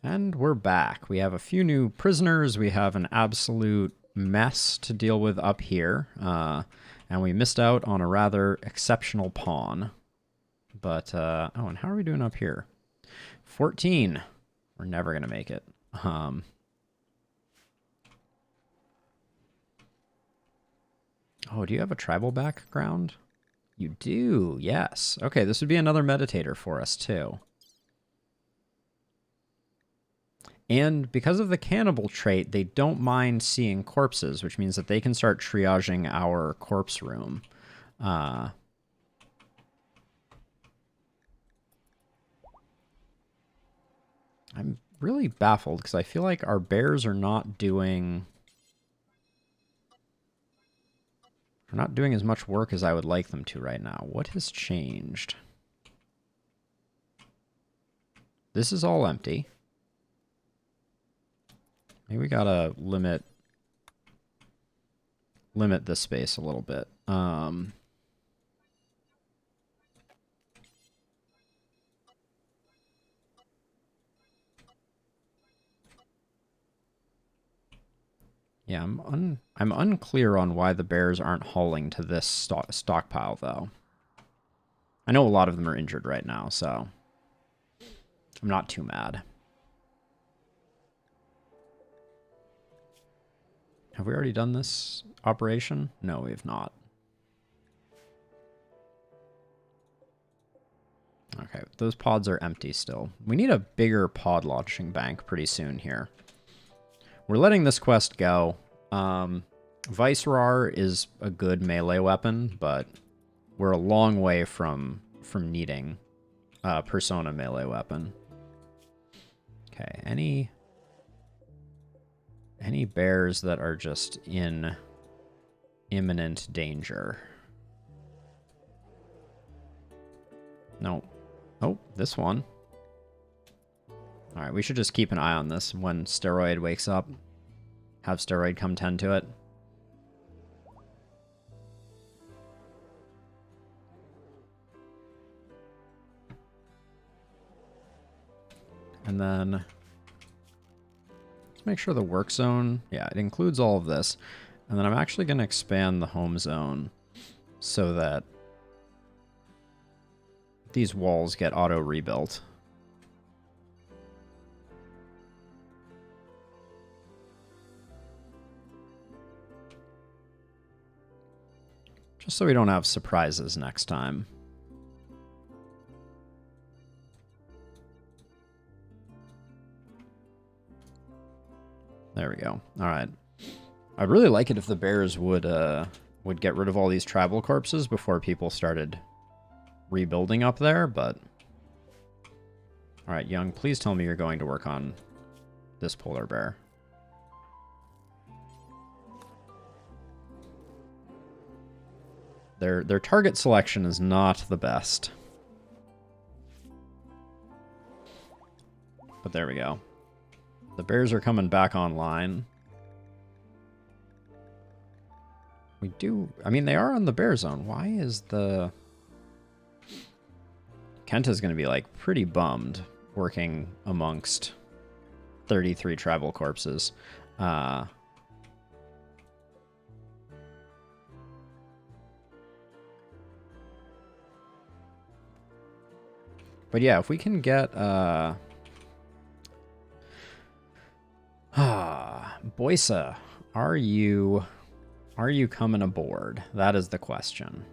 And we're back. We have a few new prisoners. We have an absolute mess to deal with up here. And we missed out on a rather exceptional pawn. But, oh, and how are we doing up here? 14. We're never going to make it. Oh, do you have a tribal background? You do, yes. Okay, this would be another meditator for us, too. And because of the cannibal trait, they don't mind seeing corpses, which means that they can start triaging our corpse room. I'm really baffled because I feel like our bears are not doing... They're not doing as much work as I would like them to right now. What has changed? This is all empty. Maybe we gotta limit this space a little bit. Yeah, I'm unclear on why the bears aren't hauling to this stockpile, though. I know a lot of them are injured right now, so I'm not too mad. Have we already done this operation? No, we have not. Okay, those pods are empty still. We need a bigger pod launching bank pretty soon here. We're letting this quest go. Viceroar is a good melee weapon, but we're a long way from needing a Persona melee weapon. Okay, any bears that are just in imminent danger? No. Oh, this one. All right, we should just keep an eye on this when Steroid wakes up. Have Steroid come tend to it. And then let's make sure the work zone, yeah, it includes all of this. And then I'm actually going to expand the home zone so that these walls get auto rebuilt. Just so we don't have surprises next time. There we go. All right. I'd really like it if the bears would get rid of all these tribal corpses before people started rebuilding up there, but... All right, Jung, please tell me you're going to work on this polar bear. Their target selection is not the best. But there we go. The bears are coming back online. We do... I mean, they are on the bear zone. Why is the... Kenta's going to be, like, pretty bummed working amongst 33 tribal corpses. But yeah, if we can get... Boisa, are you coming aboard? That is the question.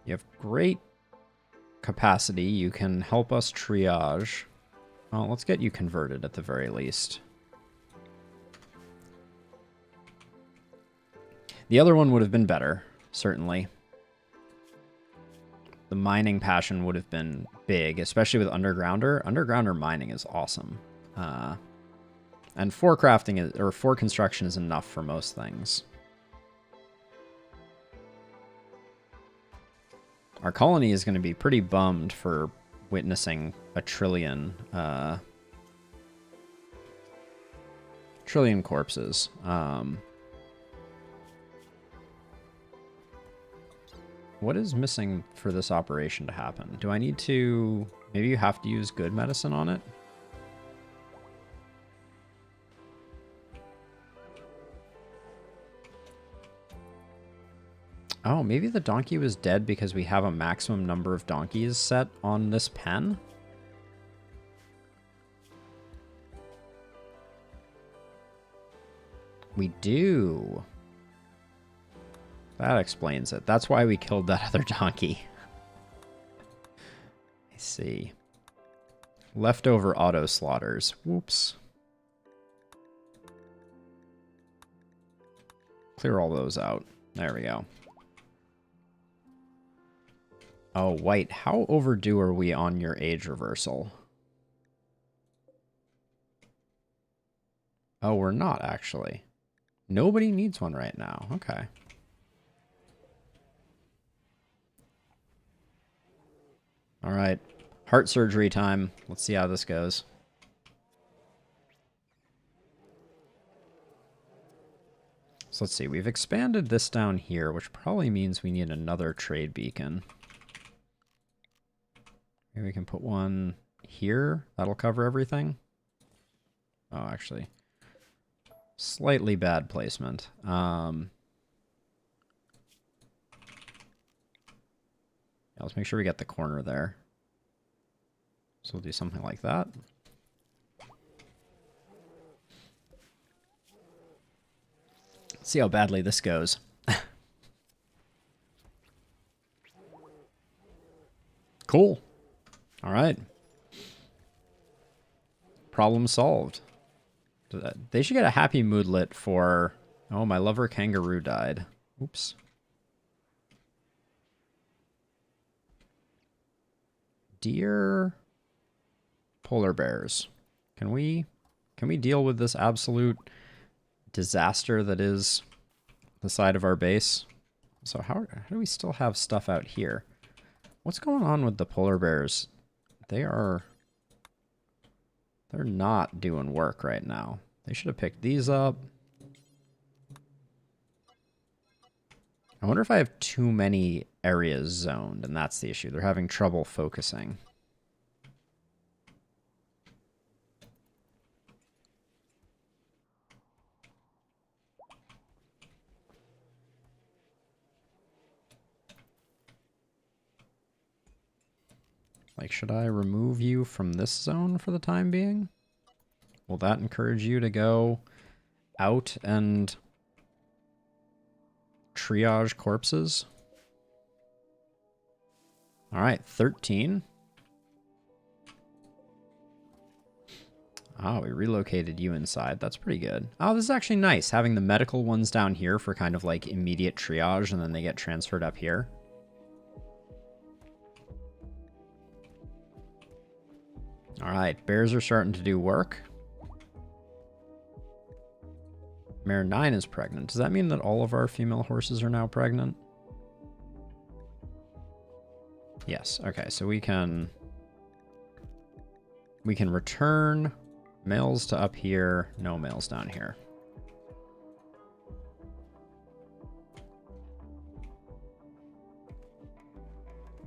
You have great capacity. You can help us triage. Well, let's get you converted at the very least. The other one would have been better, certainly. The mining passion would have been big, especially with Undergrounder. Undergrounder mining is awesome. And 4 crafting is, or 4 construction is enough for most things. Our colony is going to be pretty bummed for witnessing a trillion corpses. What is missing for this operation to happen? Do I need to... Maybe you have to use good medicine on it? Oh, maybe the donkey was dead because we have a maximum number of donkeys set on this pen? We do. That explains it. That's why we killed that other donkey. I see. Leftover auto slaughters. Whoops. Clear all those out. There we go. Oh, White, how overdue are we on your age reversal? Oh, we're not, actually. Nobody needs one right now. Okay. All right. Heart surgery time. Let's see how this goes. So let's see. We've expanded this down here, which probably means we need another trade beacon. Maybe we can put one here. That'll cover everything. Oh, actually. Slightly bad placement. Yeah, let's make sure we get the corner there. So we'll do something like that. Let's see how badly this goes. Cool. All right. Problem solved. They should get a happy moodlet for... Oh, my lover kangaroo died. Oops. Dear polar bears, can we deal with this absolute disaster that is the side of our base? So how do we still have stuff out here? What's going on with the polar bears? They're not doing work right now. They should have picked these up. I wonder if I have too many areas zoned, and that's the issue. They're having trouble focusing. Like, should I remove you from this zone for the time being? Will that encourage you to go out and triage corpses? All right, 13. Oh, we relocated you inside. That's pretty good. Oh, this is actually nice, having the medical ones down here for kind of like immediate triage, and then they get transferred up here. All right, bears are starting to do work. Mare 9 is pregnant. Does that mean that all of our female horses are now pregnant? Yes. Okay, so we can return males to up here, no males down here.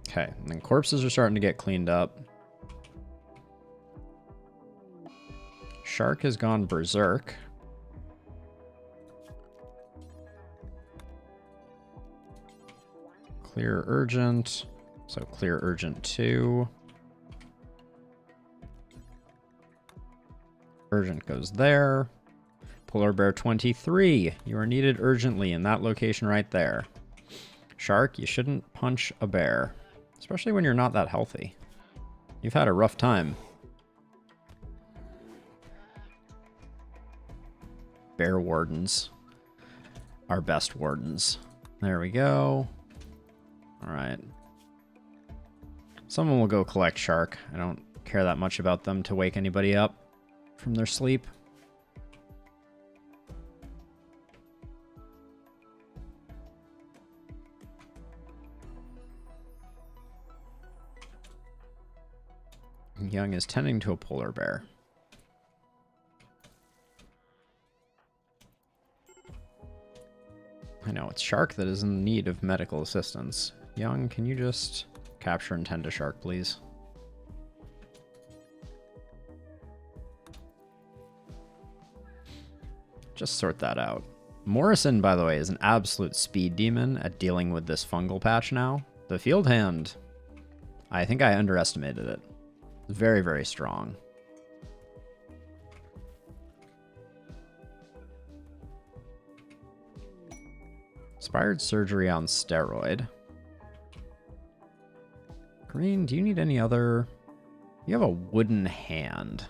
Okay, and then corpses are starting to get cleaned up. Shark has gone berserk. Clear urgent. So clear urgent 2. Urgent goes there. Polar bear 23. You are needed urgently in that location right there. Shark, you shouldn't punch a bear. Especially when you're not that healthy. You've had a rough time. Bear wardens. Our best wardens. There we go. Alright. Someone will go collect Shark. I don't care that much about them to wake anybody up from their sleep. Jung is tending to a polar bear. I know, it's Shark that is in need of medical assistance. Jung, can you just capture and tend to shark, please? Just sort that out. Morrison, by the way, is an absolute speed demon at dealing with this fungal patch now. The field hand, I think I underestimated it. Very, very strong. Inspired surgery on steroid. Green, do you need any other... You have a wooden hand.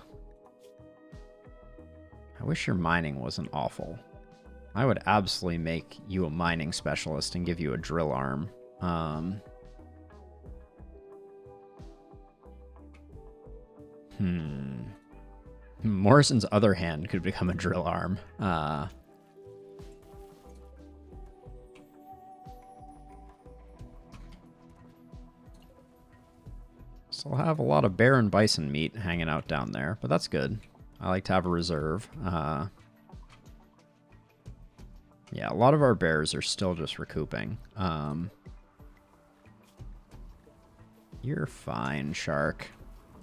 I wish your mining wasn't awful. I would absolutely make you a mining specialist and give you a drill arm. Morrison's other hand could become a drill arm. So I'll have a lot of bear and bison meat hanging out down there, but that's good. I like to have a reserve. Yeah, a lot of our bears are still just recouping. You're fine, Shark.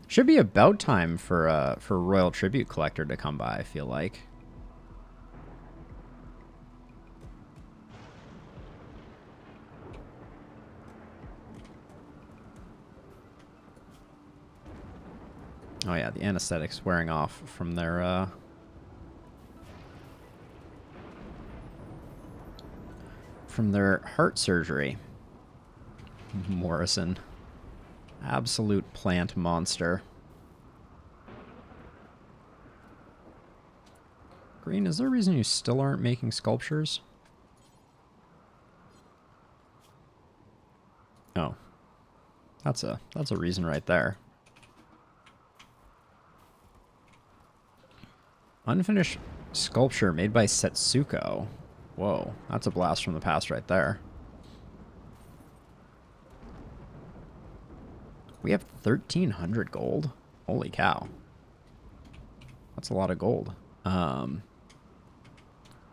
Should be about time for Royal Tribute Collector to come by, I feel like. Oh yeah, the anesthetic's wearing off from their heart surgery. Morrison. Absolute plant monster. Green, is there a reason you still aren't making sculptures? Oh. That's a reason right there. Unfinished sculpture made by Setsuko. Whoa, that's a blast from the past right there. We have 1,300 gold. Holy cow. That's a lot of gold. And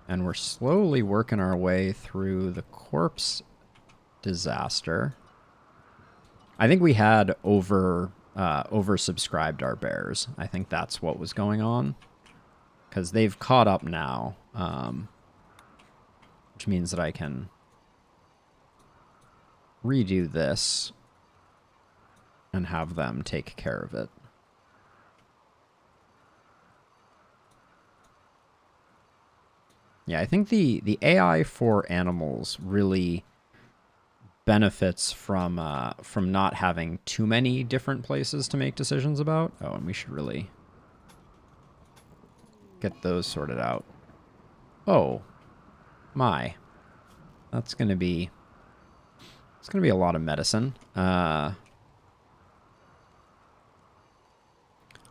we're slowly working our way through the corpse disaster. I think we had oversubscribed our bears. I think that's what was going on. Because they've caught up now. Which means that I can redo this and have them take care of it. Yeah, I think the AI for animals really benefits from not having too many different places to make decisions about. Oh, and we should really get those sorted out. Oh, my. That's gonna be... It's gonna be a lot of medicine. I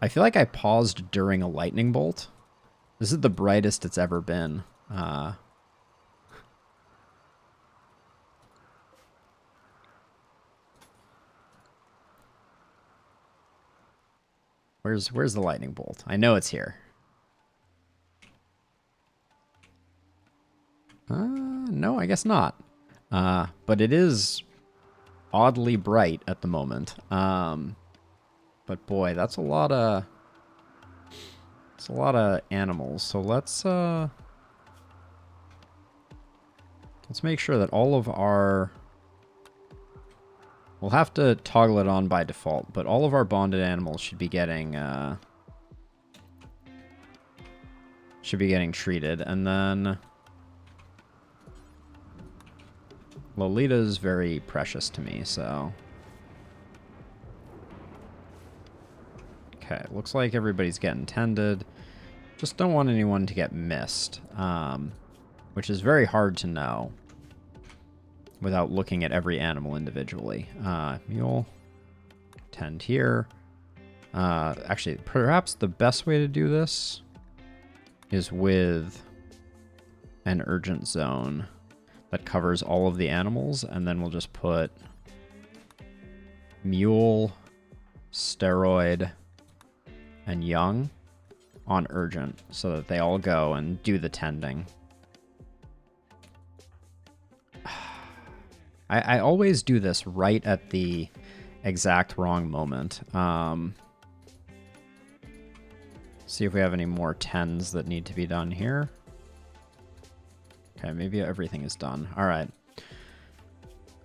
feel like I paused during a lightning bolt. This is the brightest it's ever been. Where's the lightning bolt? I know it's here. No, I guess not. But it is oddly bright at the moment. But boy, that's a lot of animals. So let's make sure that all of our... We'll have to toggle it on by default, but all of our bonded animals should be getting treated, and then Lolita's very precious to me, so... Okay, looks like everybody's getting tended. Just don't want anyone to get missed, which is very hard to know without looking at every animal individually. Mule, tend here. Actually, perhaps the best way to do this is with an urgent zone that covers all of the animals, and then we'll just put Mule, Steroid, and Jung on urgent so that they all go and do the tending. I always do this right at the exact wrong moment. See if we have any more 10s that need to be done here. Okay, maybe everything is done. All right.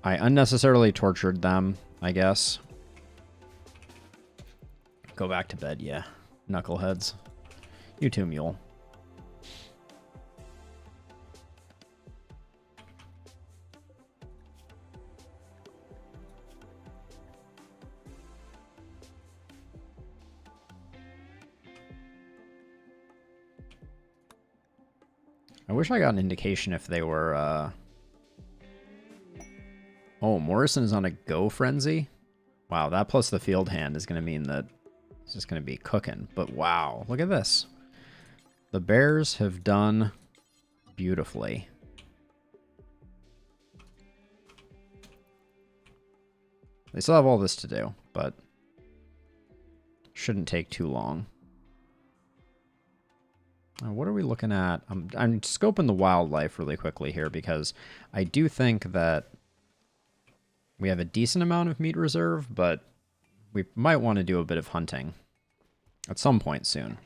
I unnecessarily tortured them, I guess. Go back to bed, yeah. Knuckleheads. You too, Mule. I wish I got an indication if they were, Oh, Morrison is on a go frenzy? Wow, that plus the field hand is going to mean that it's just going to be cooking. But wow, look at this. The Bears have done beautifully. They still have all this to do, but shouldn't take too long. What are we looking at? I'm scoping the wildlife really quickly here because I do think that we have a decent amount of meat reserve, but we might want to do a bit of hunting at some point soon.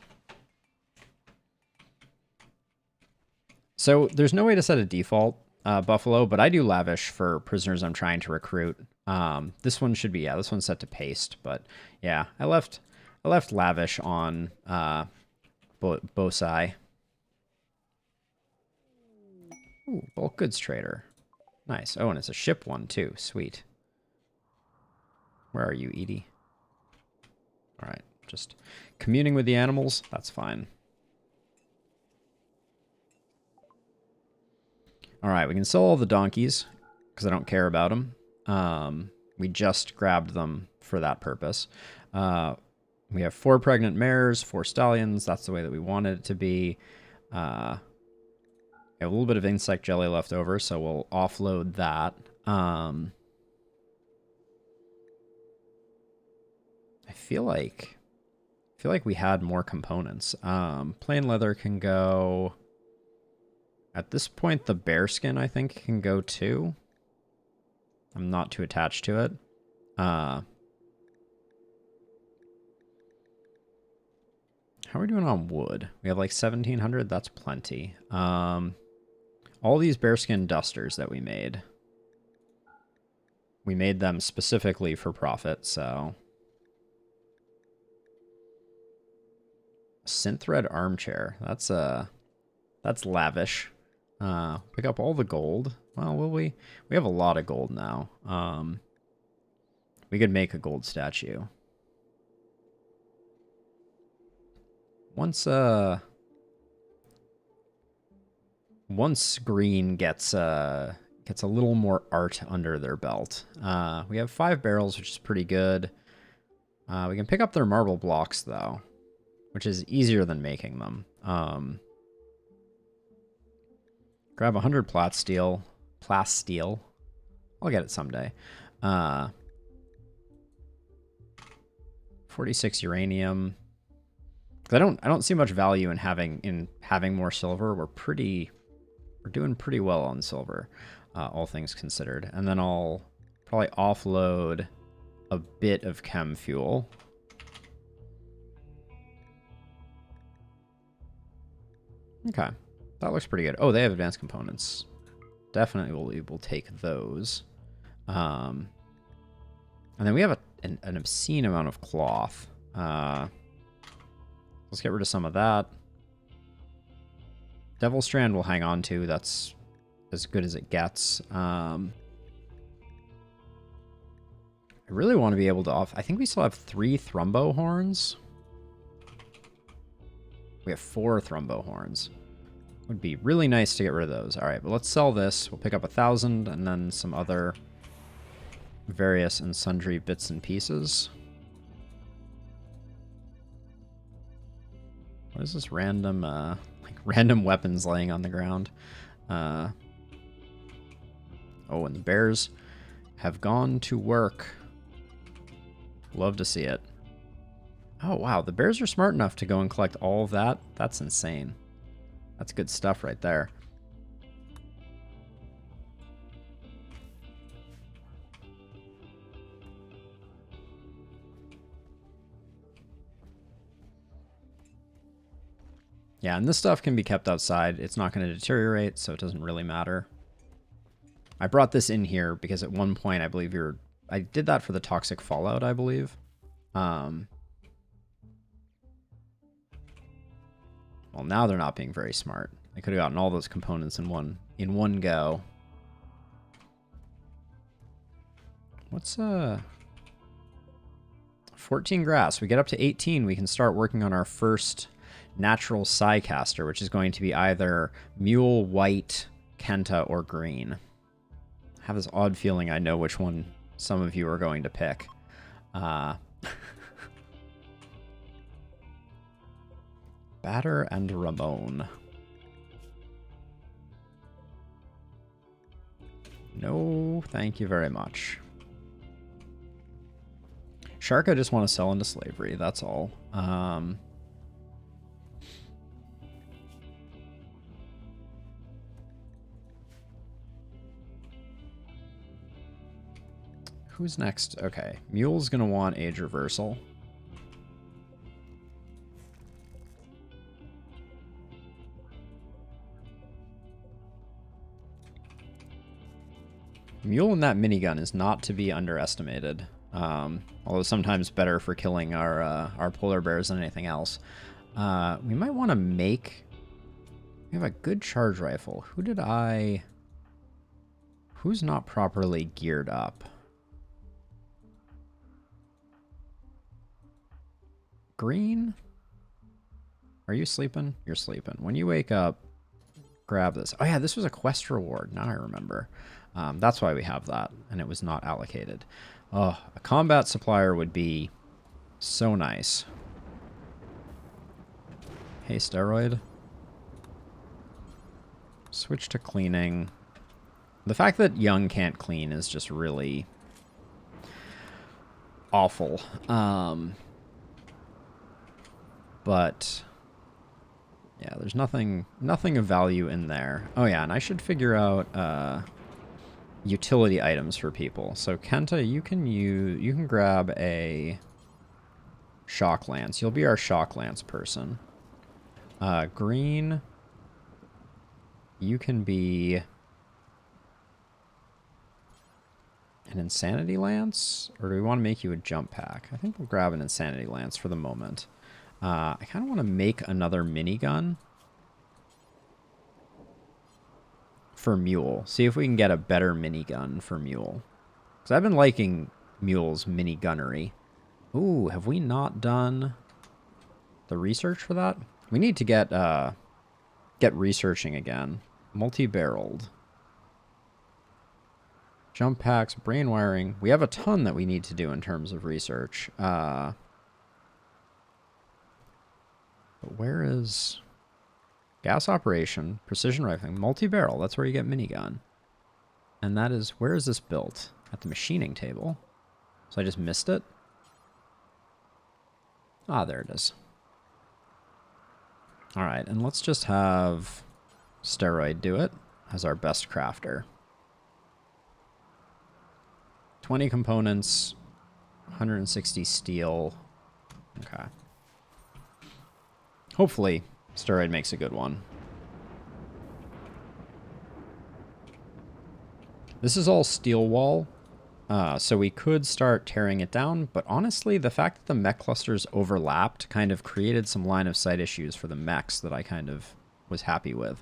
So there's no way to set a default buffalo, but I do lavish for prisoners I'm trying to recruit. This one should be, yeah, this one's set to paste, but yeah, I left lavish on Bosai. Ooh, bulk goods trader. Nice. Oh, and it's a ship one too. Sweet. Where are you, Edie? All right, just communing with the animals. That's fine. All right, we can sell all the donkeys because I don't care about them. We just grabbed them for that purpose. We have 4 pregnant mares, 4 stallions. That's the way that we wanted it to be. We have a little bit of insect jelly left over, so we'll offload that. I feel like we had more components. Plain leather can go. At this point, the bearskin, I think, can go too. I'm not too attached to it. How are we doing on wood? We have like 1,700. That's plenty. All these bearskin dusters that we made them specifically for profit, so. Synthread armchair. That's lavish. Pick up all the gold. Well, will we? We have a lot of gold now. We could make a gold statue. Once green gets a little more art under their belt. We have 5 barrels, which is pretty good. We can pick up their marble blocks though, which is easier than making them. Grab 100 plasteel. I'll get it someday. 46 uranium. I don't see much value in having more silver. We're doing pretty well on silver, all things considered. And then I'll probably offload a bit of chem fuel. Okay, that looks pretty good. Oh, they have advanced components. Definitely we'll take those. And then we have an obscene amount of cloth. Let's get rid of some of that. Devil Strand we'll hang on to. That's as good as it gets. I really want to be able to I think we still have 3 Thrumbo horns. We have 4 Thrumbo horns. Would be really nice to get rid of those. All right, but let's sell this. We'll pick up 1,000 and then some other various and sundry bits and pieces. What is this random, random weapons laying on the ground? Oh, and the bears have gone to work. Love to see it. Oh, wow. The bears are smart enough to go and collect all of that. That's insane. That's good stuff right there. Yeah, and this stuff can be kept outside. It's not going to deteriorate, so it doesn't really matter. I brought this in here because at one point I believe I did that for the toxic fallout, I believe. Well, now they're not being very smart. I could have gotten all those components in one go. What's 14 grass. We get up to 18, we can start working on our first natural Psycaster, which is going to be either mule, white, Kenta, or green. I have this odd feeling I know which one some of you are going to pick. Batter and Ramon. No, thank you very much. Shark, I just want to sell into slavery, that's all. Who's next? Okay, Mule's gonna want age reversal. Mule in that minigun is not to be underestimated. Although sometimes better for killing our polar bears than anything else. We might want to make... We have a good charge rifle. Who's not properly geared up? Green? Are you sleeping? You're sleeping. When you wake up, grab this. Oh yeah, this was a quest reward. Now I remember. That's why we have that, and it was not allocated. Oh, a combat supplier would be so nice. Hey, steroid. Switch to cleaning. The fact that Jung can't clean is just really awful. But yeah, there's nothing of value in there. Oh yeah, and I should figure out utility items for people. So Kenta, you can grab a shock lance. You'll be our shock lance person. Green, you can be an insanity lance, or do we want to make you a jump pack? I think we'll grab an insanity lance for the moment. I kind of want to make another minigun for Mule. See if we can get a better minigun for Mule. Because I've been liking Mule's minigunnery. Ooh, have we not done the research for that? We need to get researching again. Multi-barreled. Jump packs, brain wiring. We have a ton that we need to do in terms of research. But where is... Gas operation, precision rifling, multi-barrel. That's where you get minigun. And that is... Where is this built? At the machining table. So I just missed it? Ah, there it is. Alright, and let's just have Steroid do it as our best crafter. 20 components, 160 steel. Okay. Hopefully, Steroid makes a good one. This is all steel wall, so we could start tearing it down, but honestly, the fact that the mech clusters overlapped kind of created some line of sight issues for the mechs that I kind of was happy with.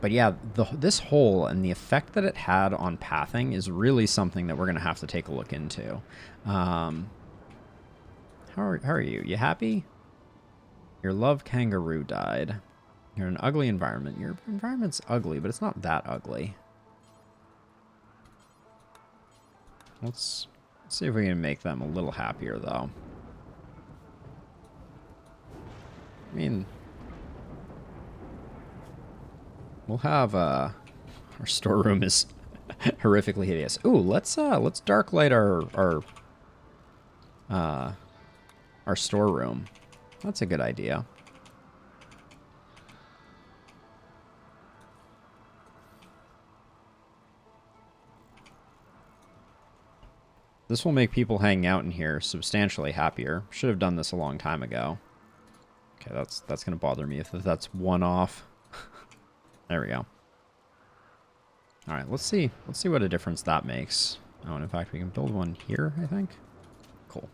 But yeah, this hole and the effect that it had on pathing is really something that we're going to have to take a look into. How are you? You happy? Your love kangaroo died. You're in an ugly environment. Your environment's ugly, but it's not that ugly. Let's see if we can make them a little happier, though. I mean... We'll have, our storeroom is horrifically hideous. Ooh, let's dark light our storeroom. That's a good idea. This will make people hanging out in here substantially happier. Should have done this a long time ago. Okay, that's going to bother me if that's one off. There we go. All right, let's see what a difference that makes. Oh, and in fact, we can build one here, I think. Cool.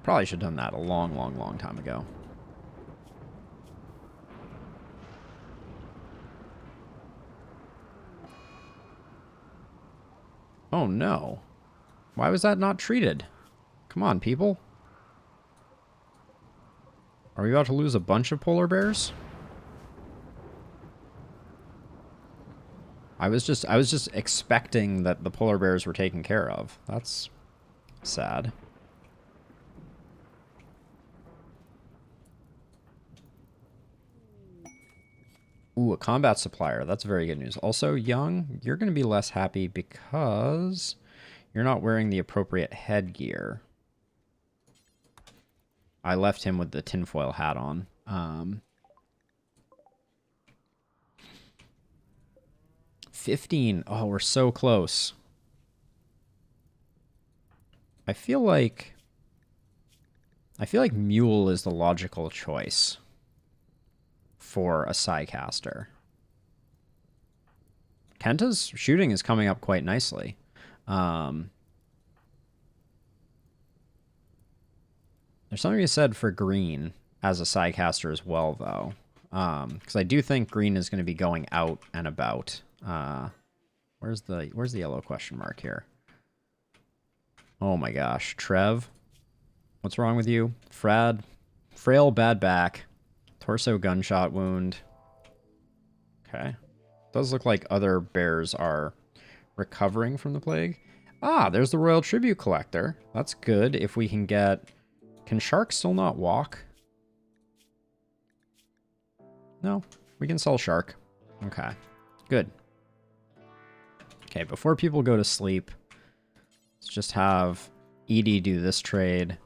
Probably should have done that a long time ago. Oh no. Why was that not treated? Come on, people. Are we about to lose a bunch of polar bears? I was just expecting that the polar bears were taken care of. That's sad. Ooh, a combat supplier. That's very good news. Also, Jung, you're going to be less happy because you're not wearing the appropriate headgear. I left him with the tinfoil hat on. 15. Oh, we're so close. I feel like Mule is the logical choice for a Psycaster. Kenta's shooting is coming up quite nicely. There's something to be said for green as a Psycaster as well, though. Because I do think green is going to be going out and about. Where's the yellow question mark here? Oh my gosh. Trev? What's wrong with you? Frail bad back. Torso gunshot wound. Okay. Does look like other bears are recovering from the plague. Ah, there's the Royal Tribute Collector. That's good if we can get... Can sharks still not walk? No, we can sell shark. Okay, good. Okay, before people go to sleep, let's just have Edie do this trade.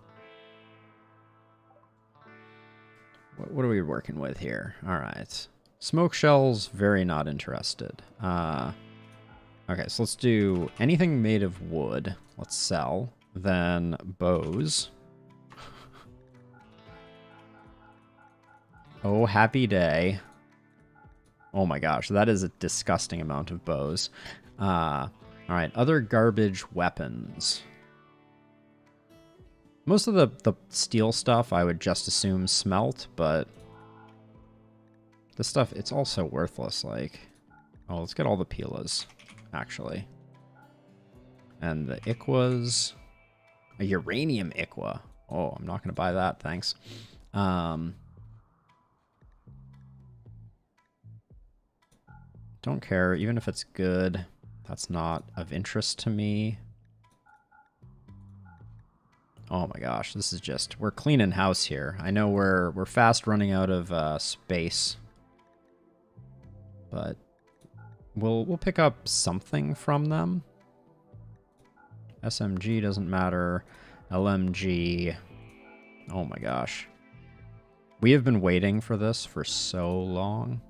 What are we working with here? All right. Smoke shells, very not interested. Okay, so let's do anything made of wood. Let's sell. Then bows. Oh, happy day. Oh my gosh, that is a disgusting amount of bows. All right, other garbage weapons. Most of the steel stuff I would just assume smelt, but this stuff, it's also worthless. Like, oh, let's get all the pilas, actually. And the Iquas, a uranium Iqua. Oh, I'm not gonna buy that, thanks. Don't care, even if it's good. That's not of interest to me. Oh my gosh, this is just... We're cleaning house here. I know we're fast running out of space. But we'll pick up something from them. SMG doesn't matter. LMG. Oh my gosh. We have been waiting for this for so long.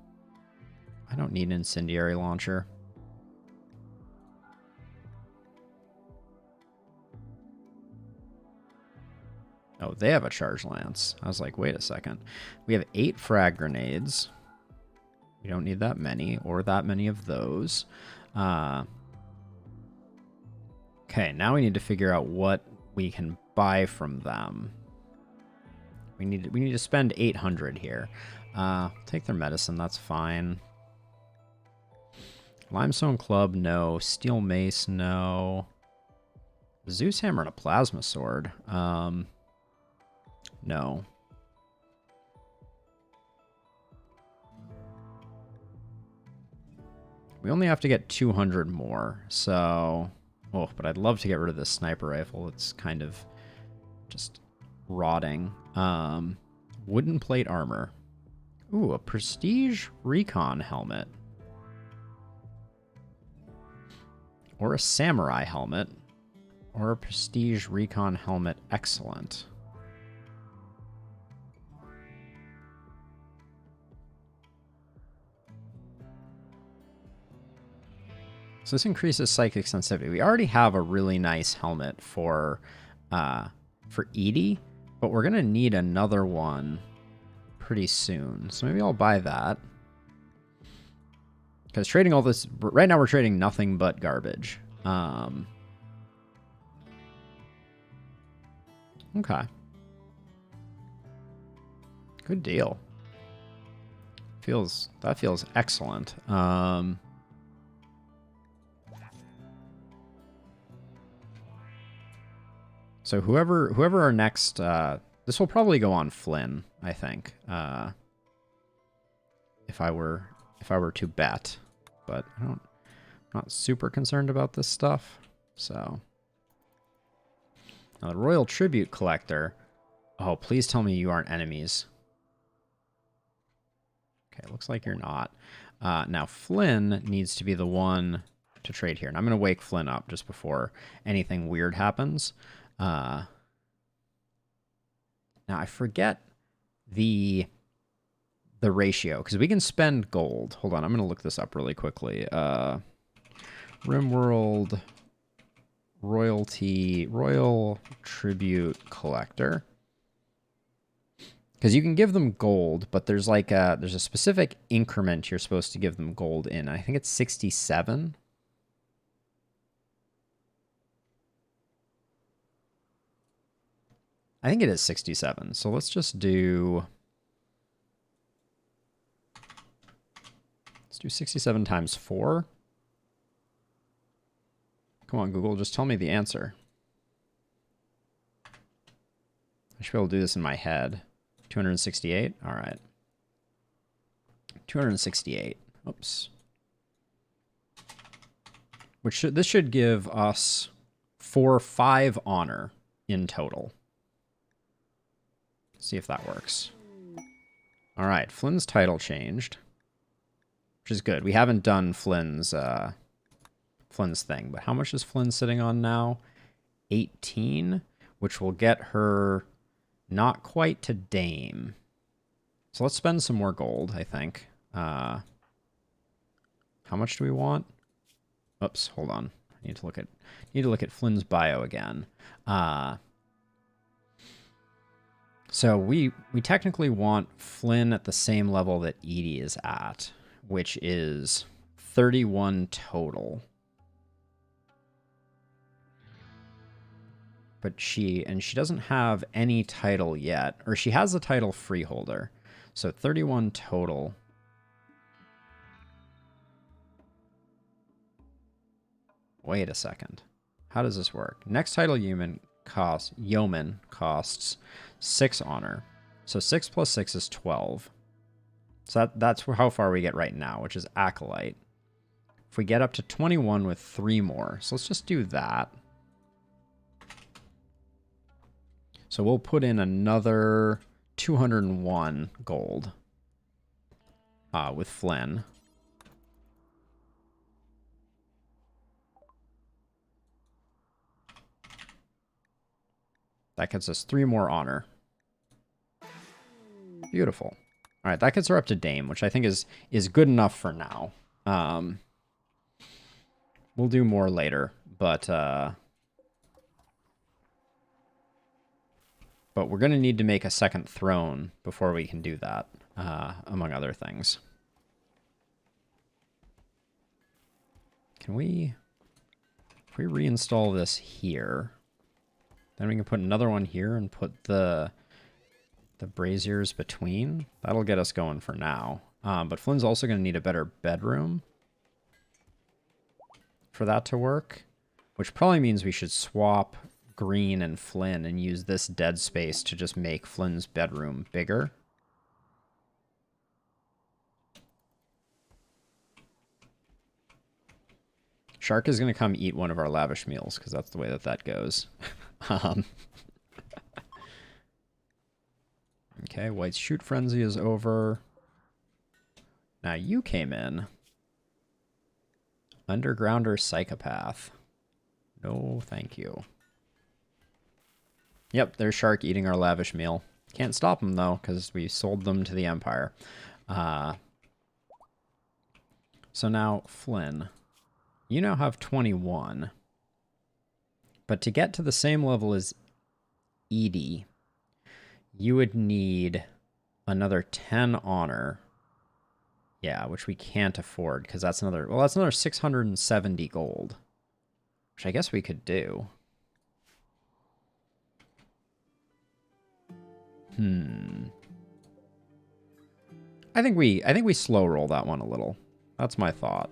I don't need an incendiary launcher. Oh, they have a charge lance. I was like, wait a second. We have 8 frag grenades. We don't need that many, or that many of those. Okay, now we need to figure out what we can buy from them. We need to spend 800 here. Take their medicine, that's fine. Limestone Club, no. Steel Mace, no. Zeus Hammer and a Plasma Sword. No. We only have to get 200 more, so... Oh, but I'd love to get rid of this sniper rifle. It's kind of just rotting. Wooden plate armor. Ooh, a Prestige Recon helmet. Or a Samurai helmet. Or a Prestige Recon helmet. Excellent. So this increases psychic sensitivity. We already have a really nice helmet for Edie, but we're gonna need another one pretty soon. So maybe I'll buy that. Because trading all this right now, we're trading nothing but garbage. Okay. Good deal. That feels excellent. So whoever our next this will probably go on Flynn, I think. If I were to bet, but I'm not super concerned about this stuff. So now the Royal Tribute Collector. Oh, please tell me you aren't enemies. Okay, looks like you're not. Now Flynn needs to be the one to trade here, and I'm going to wake Flynn up just before anything weird happens. Now I forget the ratio, because we can spend gold. Hold on, I'm going to look this up really quickly. RimWorld Royal Tribute Collector. Because you can give them gold, but there's like there's a specific increment you're supposed to give them gold in. I think it's 67. I think it is 67. So let's just do... Let's do 67 times 4. Come on, Google, just tell me the answer. I should be able to do this in my head. 268? All right. 268. Oops. This should give us 5 honor in total. See if that works. All right, Flynn's title changed, which is good. We haven't done Flynn's thing, but how much is Flynn sitting on now? 18, which will get her not quite to Dame. So let's spend some more gold, I think. How much do we want? Oops, hold on. I need to look at Flynn's bio again. So we technically want Flynn at the same level that Edie is at, which is 31 total. But she doesn't have any title yet, or she has the title freeholder. So 31 total. Wait a second. How does this work? Next title yeoman costs 6 honor. So 6 plus 6 is 12. So that's how far we get right now, which is Acolyte. If we get up to 21 with 3 more, so let's just do that. So we'll put in another 201 gold with Flynn. That gets us 3 more honor. Beautiful. All right, that gets her up to Dame, which I think is good enough for now. We'll do more later, but we're going to need to make a second throne before we can do that, among other things. If we reinstall this here, then we can put another one here and put the braziers between. That'll get us going for now. But Flynn's also going to need a better bedroom for that to work, which probably means we should swap Green and Flynn and use this dead space to just make Flynn's bedroom bigger. Shark is going to come eat one of our lavish meals because that's the way that goes. Okay, White's shoot frenzy is over. Now you came in. Undergrounder psychopath. No, thank you. Yep, there's Shark eating our lavish meal. Can't stop him, though, because we sold them to the Empire. So now, Flynn, You now have 21. But to get to the same level as Edie, you would need another 10 honor. Yeah, which we can't afford because that's another, well, that's another 670 gold, which I guess we could do. I think we slow roll that one a little. That's my thought.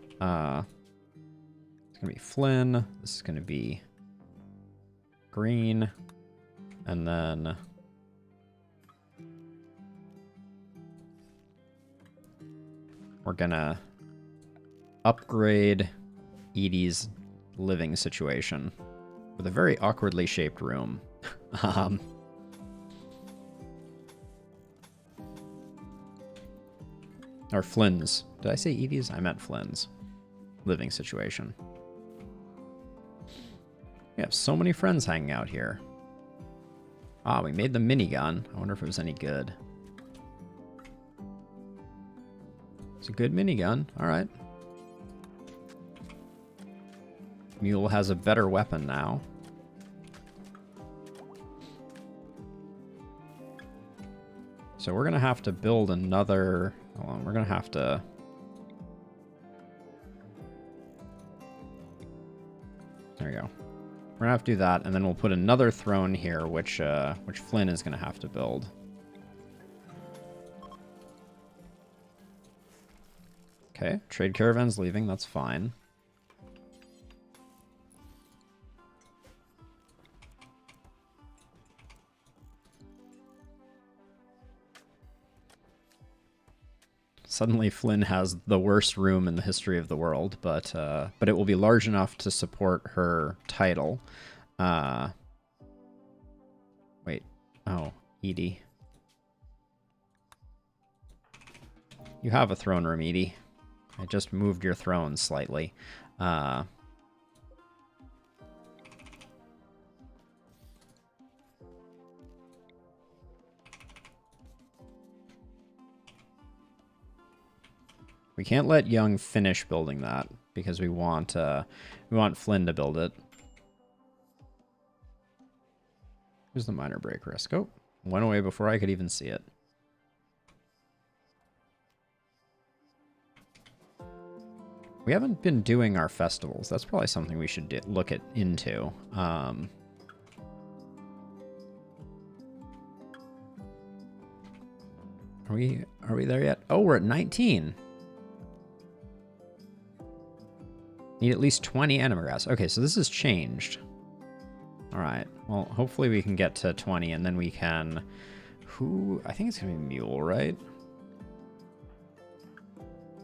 It's gonna be Flynn. This is gonna be green, and then we're gonna upgrade Edie's living situation with a very awkwardly shaped room. Or Flynn's. Did I say Edie's? I meant Flynn's living situation. We have so many friends hanging out here. Ah, we made the minigun. I wonder if it was any good. It's a good minigun. All right. Mule has a better weapon now. So we're going to have to build another... Hold on, we're going to have to... There we go. We're going to have to do that, and then we'll put another throne here, which Flynn is going to have to build. Okay, trade caravan's leaving, that's fine. Suddenly Flynn has the worst room in the history of the world, but it will be large enough to support her title. Wait. Oh, Edie. You have a throne room, Edie. I just moved your throne slightly. We can't let Jung finish building that because we want Flynn to build it. Here's the minor break risk. Oh, went away before I could even see it. We haven't been doing our festivals. That's probably something we should look into. Are we there yet? Oh, we're at 19. Need at least 20 enemagrass. Okay, so this has changed. All right. Well, hopefully we can get to 20, and then we can... Who? I think it's going to be Mule, right?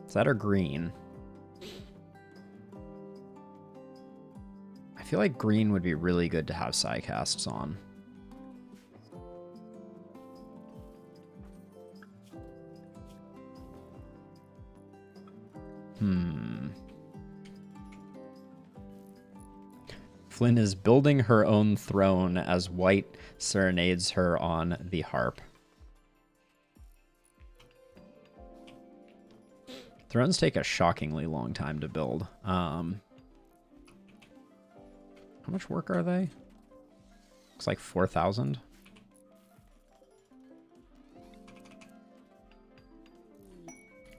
Is that our green? I feel like green would be really good to have Psycasts on. Flynn is building her own throne as White serenades her on the harp. Thrones take a shockingly long time to build. How much work are they? Looks like 4,000.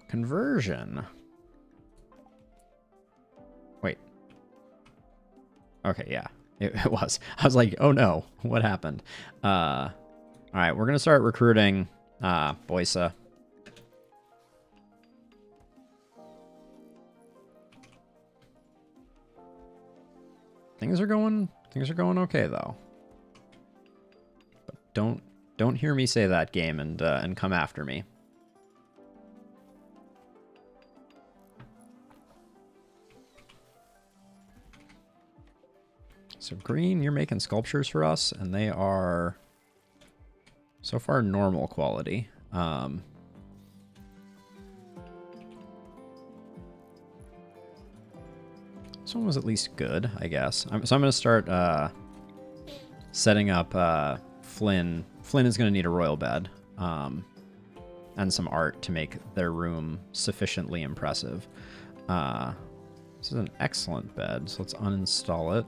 Conversion. Wait. Okay, yeah, it was. I was like, oh no, what happened? All right, we're going to start recruiting Boysa. Things are going okay though. But don't hear me say that, game, and come after me. So green, you're making sculptures for us, and they are so far normal quality. This one was at least good, I guess. So I'm going to start setting up Flynn. Flynn is going to need a royal bed and some art to make their room sufficiently impressive. This is an excellent bed, so let's uninstall it.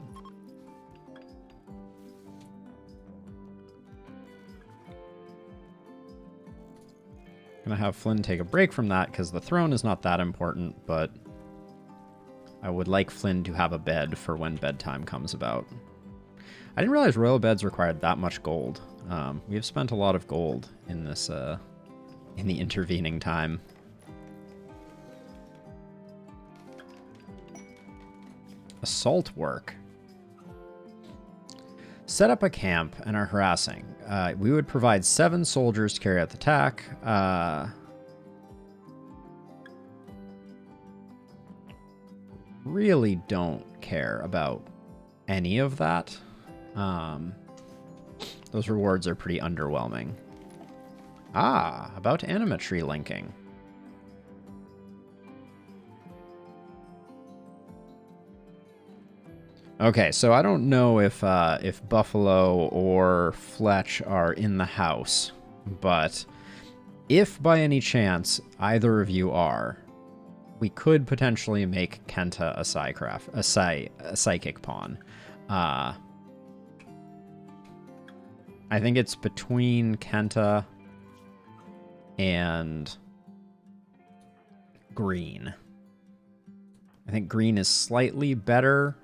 Gonna have Flynn take a break from that because the throne is not that important, but I would like Flynn to have a bed for when bedtime comes about. I didn't realize royal beds required that much gold. We have spent a lot of gold in this, in the intervening time. Assault work. Set up a camp and are harassing. We would provide 7 soldiers to carry out the attack. Really don't care about any of that. Those rewards are pretty underwhelming. About animatry linking. Okay, so I don't know if Buffalo or Fletch are in the house, but if by any chance either of you are, we could potentially make Kenta a psychic pawn. I think it's between Kenta and Green. I think Green is slightly better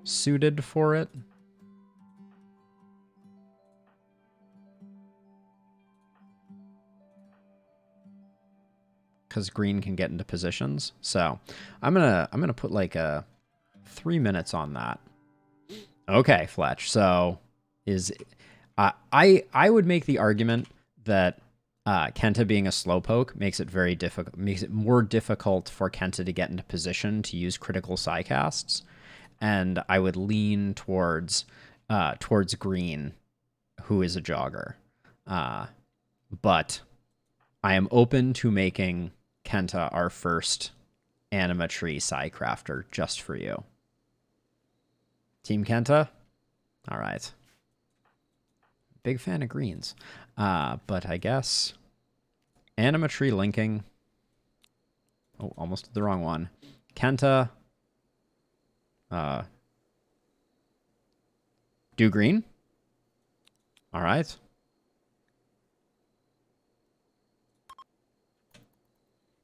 suited for it. Because Green can get into positions. So I'm gonna put like a 3 minutes on that. Okay, Fletch. So I would make the argument that Kenta being a slowpoke makes it very difficult, makes it more difficult for Kenta to get into position to use critical psycasts, and I would lean towards Green, who is a jogger. But I am open to making Kenta our first animatry psycrafter just for you. Team Kenta? All right. Big fan of greens. But I guess animatry linking. Oh, almost the wrong one. Kenta. Do green? All right.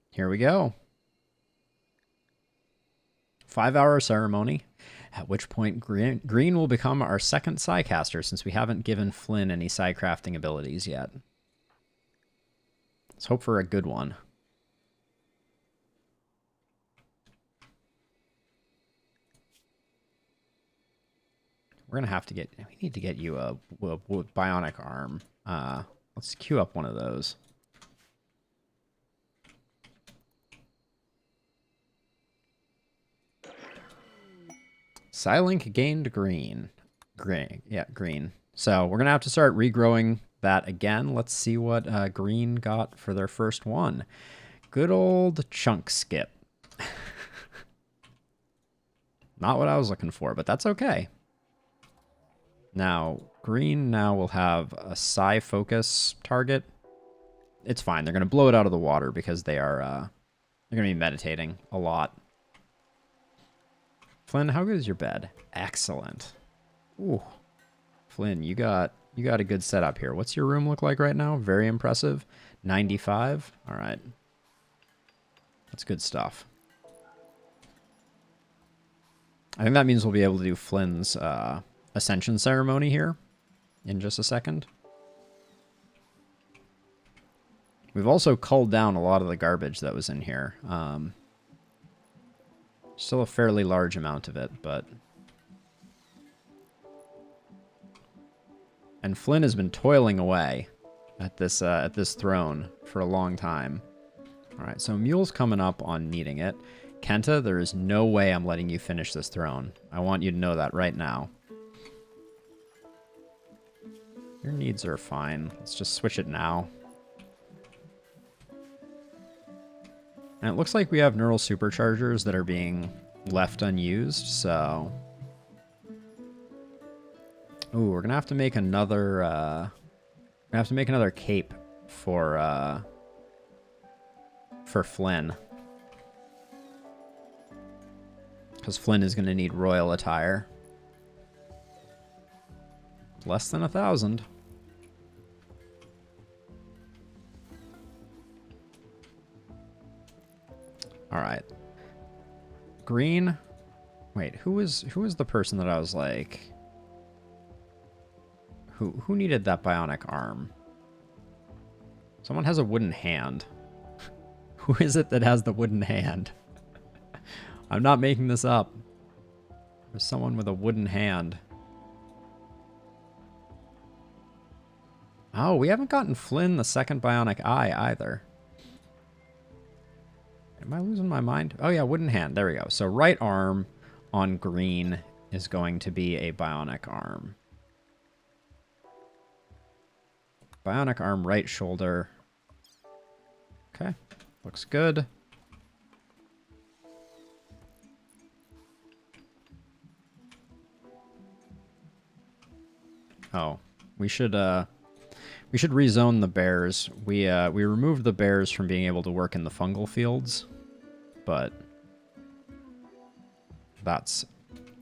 Here we go. 5-hour ceremony, at which point Green will become our second psycaster since we haven't given Flynn any psycrafting abilities yet. Let's hope for a good one. We're going to have to get... We need to get you a bionic arm. Let's queue up one of those. Psylink gained green. Yeah, green. So we're going to have to start regrowing that again. Let's see what Green got for their first one. Good old chunk skip. Not what I was looking for, but that's okay. Now, Green now will have a Psy focus target. It's fine. They're going to blow it out of the water because they are they're going to be meditating a lot. Flynn, how good is your bed? Excellent. Ooh. Flynn, you got a good setup here. What's your room look like right now? Very impressive. 95. All right. That's good stuff. I think that means we'll be able to do Flynn's Ascension ceremony here in just a second. We've also culled down a lot of the garbage that was in here. Still a fairly large amount of it, but... And Flynn has been toiling away at this throne for a long time. All right, so Mule's coming up on needing it. Kenta, there is no way I'm letting you finish this throne. I want you to know that right now. Your needs are fine. Let's just switch it now. And it looks like we have neural superchargers that are being left unused, so... Ooh, we're gonna have to make another, cape for Flynn. Because Flynn is going to need royal attire. Less than 1,000. All right. Green. Wait, who was the person that I was like... Who needed that bionic arm? Someone has a wooden hand. Who is it that has the wooden hand? I'm not making this up. There's someone with a wooden hand. Oh, we haven't gotten Flynn the second bionic eye either. Am I losing my mind? Oh yeah, wooden hand. There we go. So right arm on green is going to be a bionic arm. Bionic arm, right shoulder. Okay, looks good. Oh, we should rezone the bears. We removed the bears from being able to work in the fungal fields, but that's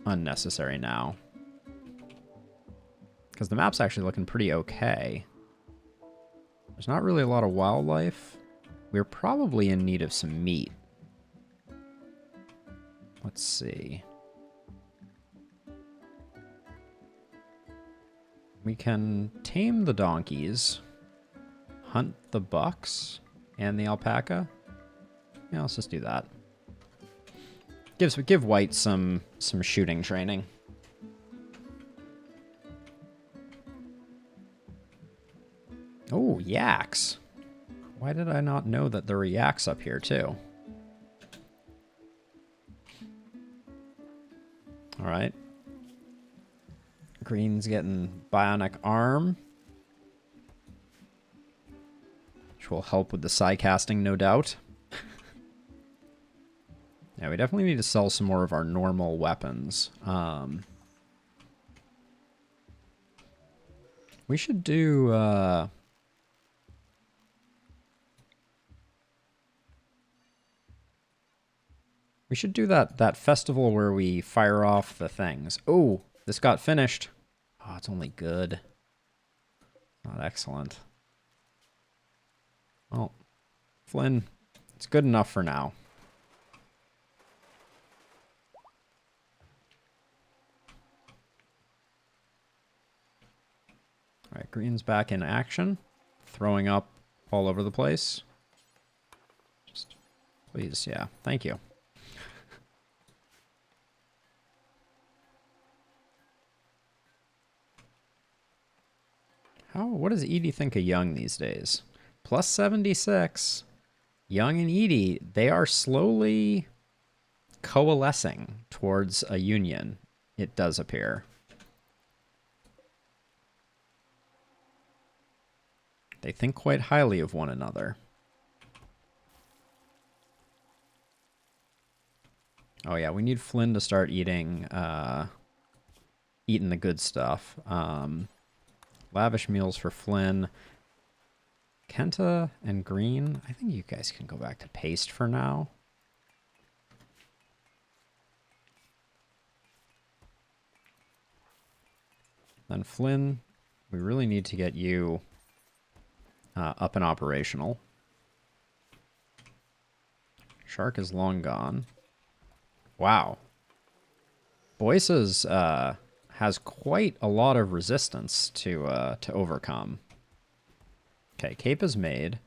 unnecessary now. Because the map's actually looking pretty okay. There's not really a lot of wildlife. We're probably in need of some meat. Let's see. We can tame the donkeys, hunt the bucks and the alpaca. Yeah, let's just do that. Give White some shooting training. Oh, yaks. Why did I not know that there were yaks up here too? All right. Green's getting bionic arm, which will help with the psi casting, no doubt. Yeah, we definitely need to sell some more of our normal weapons. We should do... we should do that festival where we fire off the things. Oh, this got finished. Oh, it's only good. Not excellent. Well, Flynn, it's good enough for now. All right, Green's back in action. Throwing up all over the place. Just, please, yeah, thank you. What does Edie think of Jung these days? Plus 76. Jung and Edie, they are slowly coalescing towards a union, it does appear. They think quite highly of one another. Oh yeah, we need Flynn to start eating eating the good stuff. Lavish meals for Flynn. Kenta and Green. I think you guys can go back to paste for now. Then Flynn, we really need to get you up and operational. Shark is long gone. Wow. Boyce's has quite a lot of resistance to overcome. Okay, cape is made.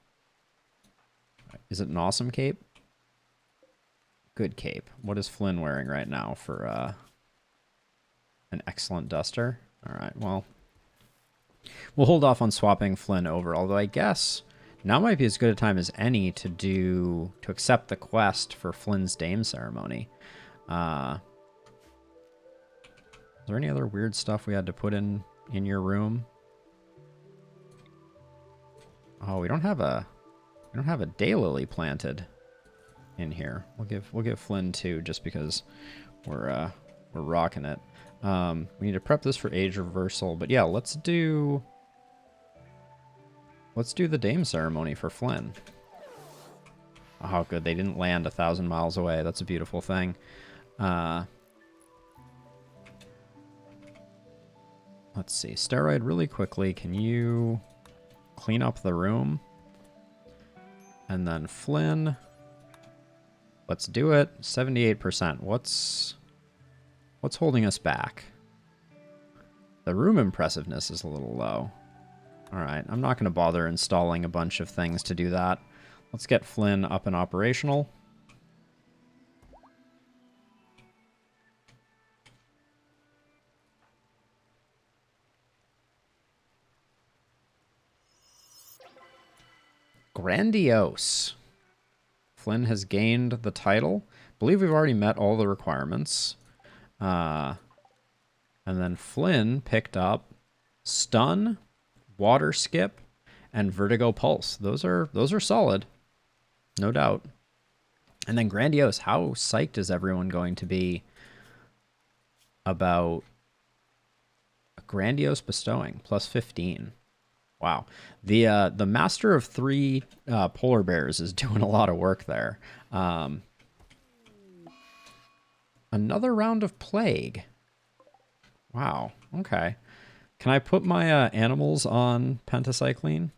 Is it an awesome cape? Good cape. What is Flynn wearing right now for an excellent duster? All right, well, we'll hold off on swapping Flynn over, although I guess now might be as good a time as any to accept the quest for Flynn's Dame ceremony. Is there any other weird stuff we had to put in your room? Oh, we don't have a daylily planted in here. We'll give Flynn 2 just because we're rocking it. We need to prep this for age reversal, but yeah, let's do the Dame ceremony for Flynn. Oh, good. They didn't land 1,000 miles away. That's a beautiful thing. Let's see. Steroid, really quickly, can you clean up the room? And then Flynn, let's do it. 78%. What's holding us back? The room impressiveness is a little low. All right, I'm not going to bother installing a bunch of things to do that. Let's get Flynn up and operational. Grandiose. Flynn has gained the title. I believe we've already met all the requirements. And then Flynn picked up Stun, Water Skip, and Vertigo Pulse. Those are solid. No doubt. And then Grandiose. How psyched is everyone going to be about Grandiose bestowing? Plus 15. Wow. The Master of 3 Polar Bears is doing a lot of work there. Another round of Plague. Wow. Okay. Can I put my animals on pentacycline?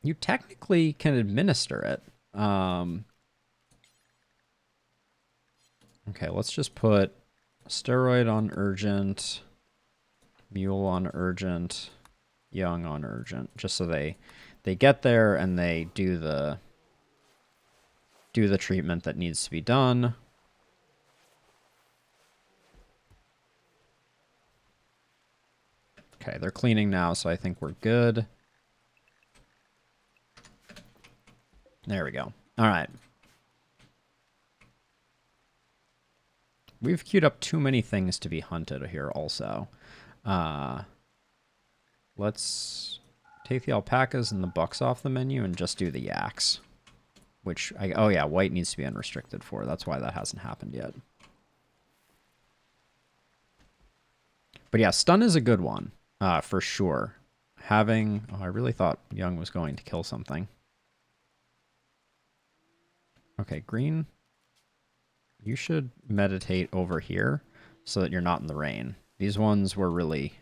You technically can administer it. Okay, let's just put Steroid on urgent, Mule on urgent, Jung on urgent, just so they get there and they do the treatment that needs to be done. Okay, they're cleaning now, so I think we're good. There we go. All right. We've queued up too many things to be hunted here also. Let's take the alpacas and the bucks off the menu and just do the yaks. Which, oh yeah, white needs to be unrestricted for. That's why that hasn't happened yet. But yeah, stun is a good one, for sure. Having, oh, I really thought Jung was going to kill something. Okay, green, you should meditate over here so that you're not in the rain. These ones were really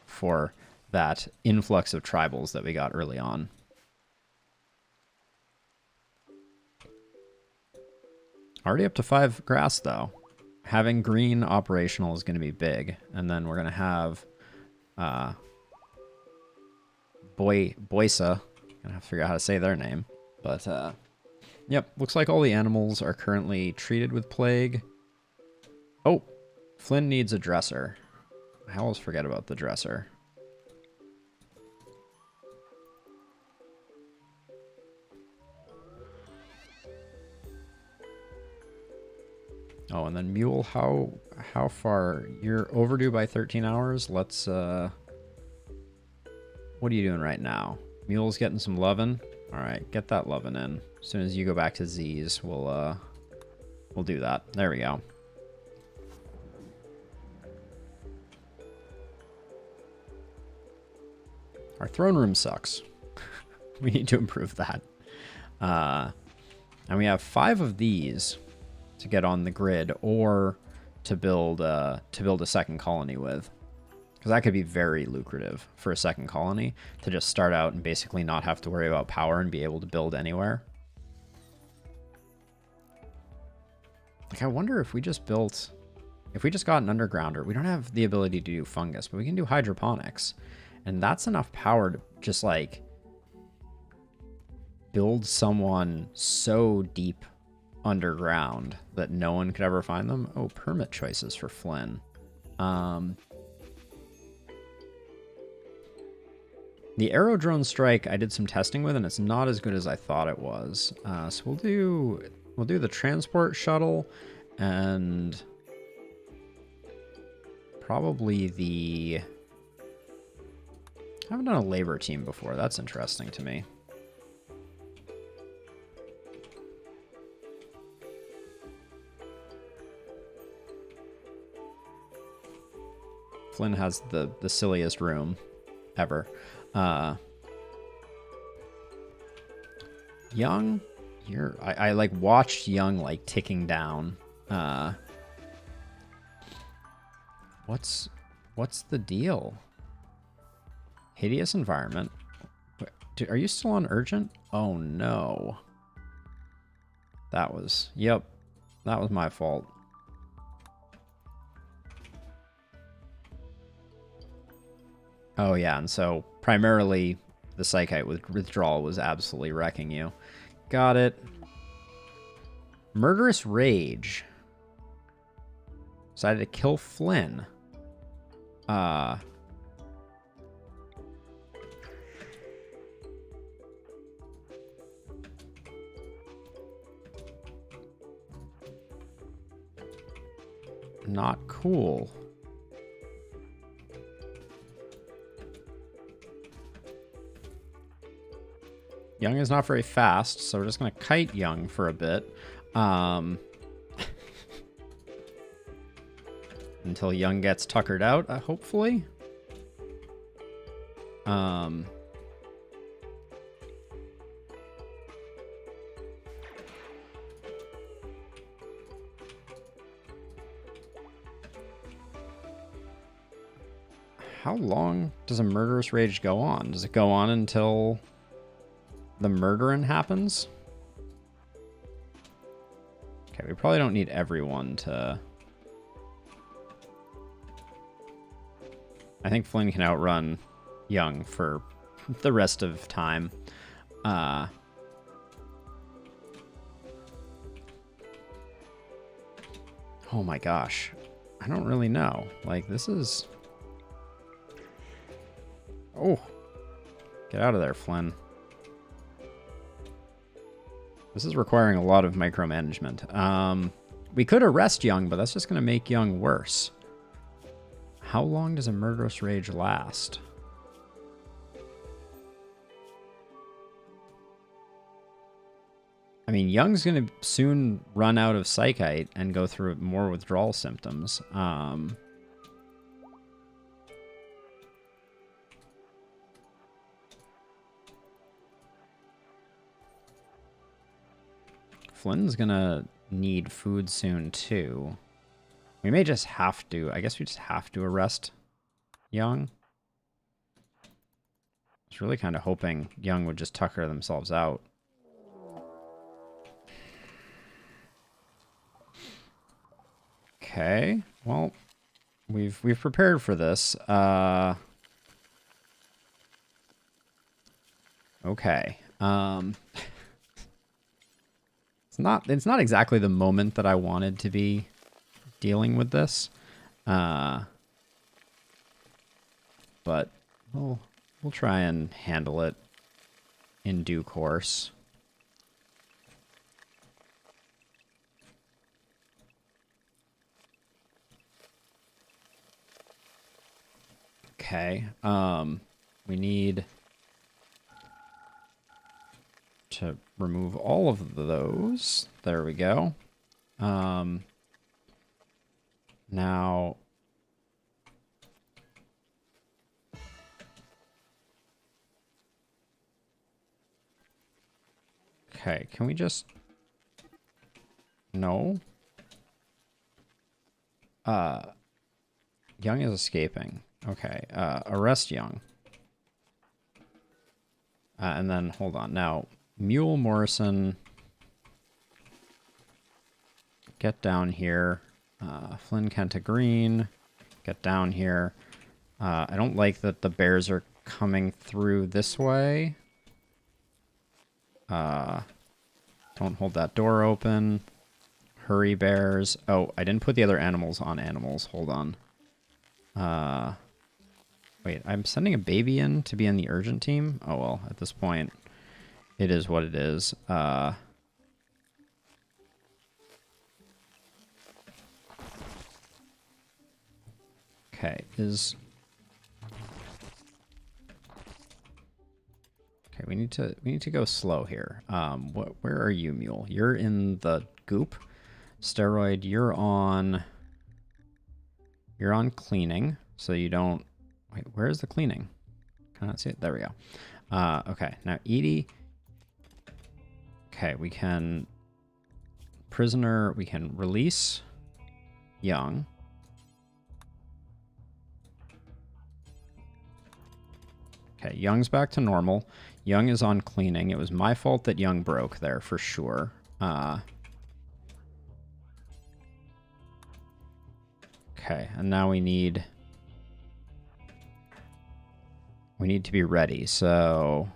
for that influx of tribals that we got early on. Already up to 5 grass, though. Having green operational is going to be big. And then we're going to have Boisa. I'm going to have to figure out how to say their name. But, yep, looks like all the animals are currently treated with plague. Oh, Flynn needs a dresser. I always forget about the dresser. Oh, and then Mule, how far? You're overdue by 13 hours. Let's, what are you doing right now? Mule's getting some lovin'. All right, get that lovin' in. As soon as you go back to Z's, we'll do that. There we go. Our throne room sucks. We need to improve that. And we have 5 of these to get on the grid, or to build a second colony with, because that could be very lucrative for a second colony to just start out and basically not have to worry about power and be able to build anywhere. Like, I wonder if we just got an undergrounder. We don't have the ability to do fungus, but we can do hydroponics, and that's enough power to just like build someone so deep underground that no one could ever find them. Oh, permit choices for Flynn. The Aerodrone Strike I did some testing with, and it's not as good as I thought it was. So we'll do the transport shuttle, and probably the, I haven't done a labor team before. That's interesting to me. Flynn has the silliest room ever. Jung, I like watched Jung like ticking down. What's the deal? Hideous environment. Wait, are you still on urgent? Oh no. Yep. That was my fault. Oh yeah, and so primarily the Psychite withdrawal was absolutely wrecking you. Got it. Murderous Rage. Decided to kill Flynn. Not cool. Jung is not very fast, so we're just going to kite Jung for a bit. Until Jung gets tuckered out, hopefully. How long does a murderous rage go on? Does it go on until the murdering happens? Okay, we probably don't need everyone to... I think Flynn can outrun Jung for the rest of time. Oh my gosh. I don't really know. Like, this is... Oh. Get out of there, Flynn. This is requiring a lot of micromanagement. We could arrest Jung, but that's just going to make Jung worse. How long does a murderous rage last? I mean, Jung's going to soon run out of Psychite and go through more withdrawal symptoms. Flynn's going to need food soon, too. We may just have to... I guess we just have to arrest Jung. I was really kind of hoping Jung would just tucker themselves out. Okay, well, we've prepared for this. Okay. It's not exactly the moment that I wanted to be dealing with this. But we'll try and handle it in due course. Okay. We need to remove all of those. There we go. Now... Okay, can we just... No? Jung is escaping. Okay, arrest Jung. And then, hold on. Now, Mule Morrison, get down here. Flynn Kenta Green, get down here. I don't like that the bears are coming through this way. Don't hold that door open. Hurry, bears. Oh, I didn't put the other animals on animals. Hold on. Wait, I'm sending a baby in to be in the urgent team? Oh, well, at this point, it is what it is. Okay, Okay, we need to go slow here. Where are you, Mule? You're in the goop. Steroid, you're on cleaning, so you don't... Wait, where is the cleaning? Can I not see it? There we go. Okay, now Edie, Okay, we can... Prisoner, we can release Jung. Okay, Jung's back to normal. Jung is on cleaning. It was my fault that Jung broke there, for sure. Okay, and now we need to be ready, so...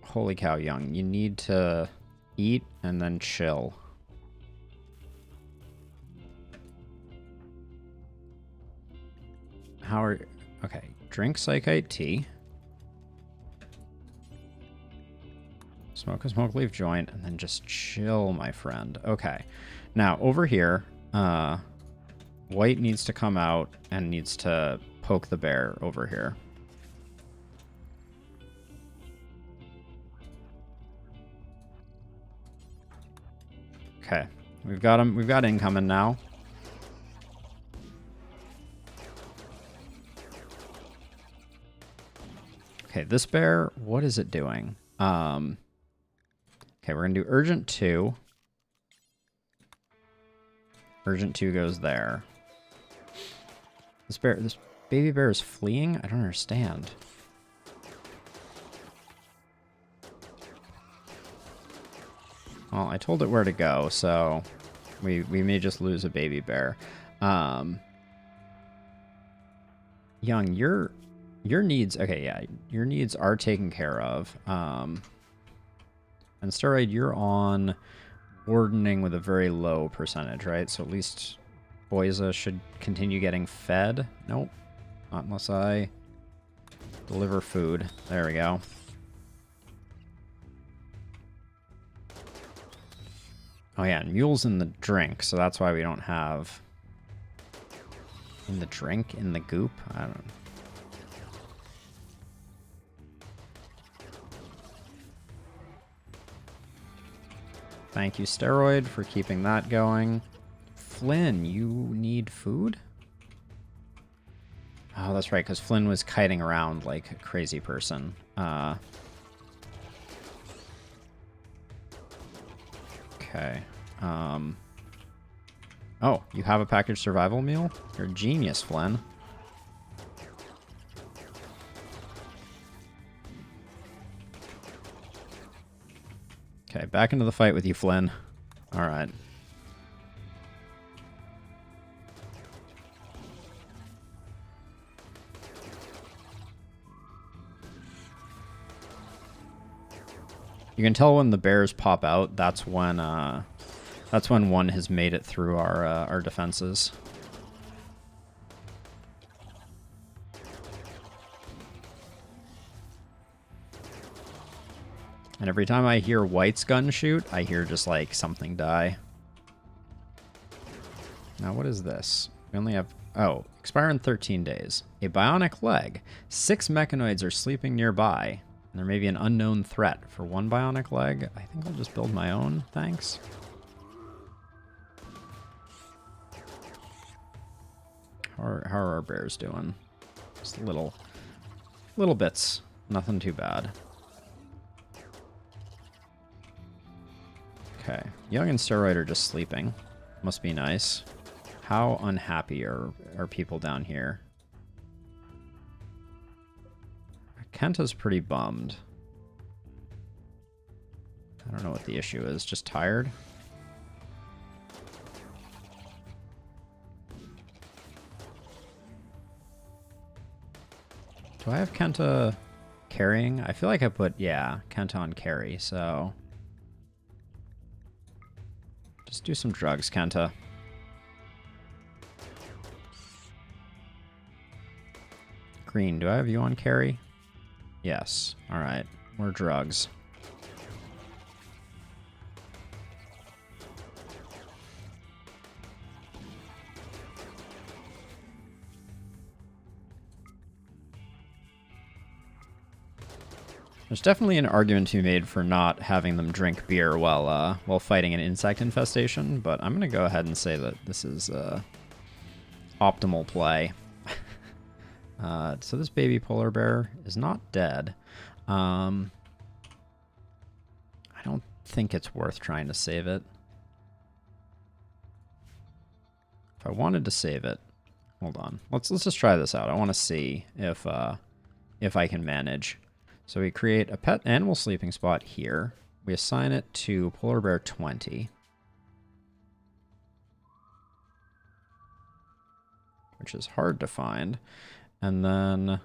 Holy cow, Jung, you need to eat and then chill. How are... Okay, drink Psychite tea. Smoke a smoke leaf joint, and then just chill, my friend. Okay. Now, over here, White needs to come out and needs to poke the bear over here. Okay. We've got him. We've got incoming now. Okay, this bear, what is it doing? Okay, we're going to do Urgent 2. Urgent 2 goes there. This baby bear is fleeing? I don't understand. Well, I told it where to go, so we may just lose a baby bear. Jung, your needs, okay, yeah, your needs are taken care of. And Steroid, you're on wardening with a very low percentage, right? So at least Boyza should continue getting fed. Nope, not unless I deliver food. There we go. Oh yeah, and Mule's in the drink, so that's why we don't have... In the drink? In the goop? I don't know. Thank you, Steroid, for keeping that going. Flynn, you need food? Oh, that's right, because Flynn was kiting around like a crazy person. Okay. Oh, you have a packaged survival meal? You're a genius, Flynn. Okay, back into the fight with you, Flynn. All right. You can tell when the bears pop out. That's when one has made it through our defenses. And every time I hear White's gun shoot, I hear just like something die. Now what is this? We only have... Oh, expire in 13 days. A bionic leg. 6 mechanoids are sleeping nearby. And there may be an unknown threat. For 1 bionic leg, I think I'll just build my own, thanks. How are our bears doing? Just little bits. Nothing too bad. Okay. Jung and Steroid are just sleeping. Must be nice. How unhappy are people down here? Kenta's pretty bummed. I don't know what the issue is. Just tired? Do I have Kenta carrying? I feel like I put, yeah, Kenta on carry, so... Just do some drugs, Kenta. Green, do I have you on carry? Yes. Alright. More drugs. There's definitely an argument to be made for not having them drink beer while fighting an insect infestation, but I'm going to go ahead and say that this is optimal play. So this baby polar bear is not dead. I don't think it's worth trying to save it. If I wanted to save it, hold on. Let's just try this out. I want to see if I can manage. So we create a pet animal sleeping spot here. We assign it to Polar Bear 20. Which is hard to find. And then,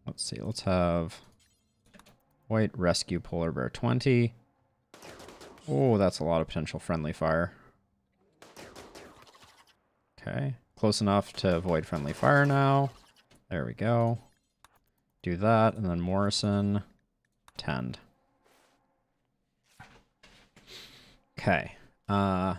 let's see, let's have white rescue Polar Bear 20. Oh, that's a lot of potential friendly fire. Okay, close enough to avoid friendly fire now. There we go. Do that, and then Morrison, tend. Okay. How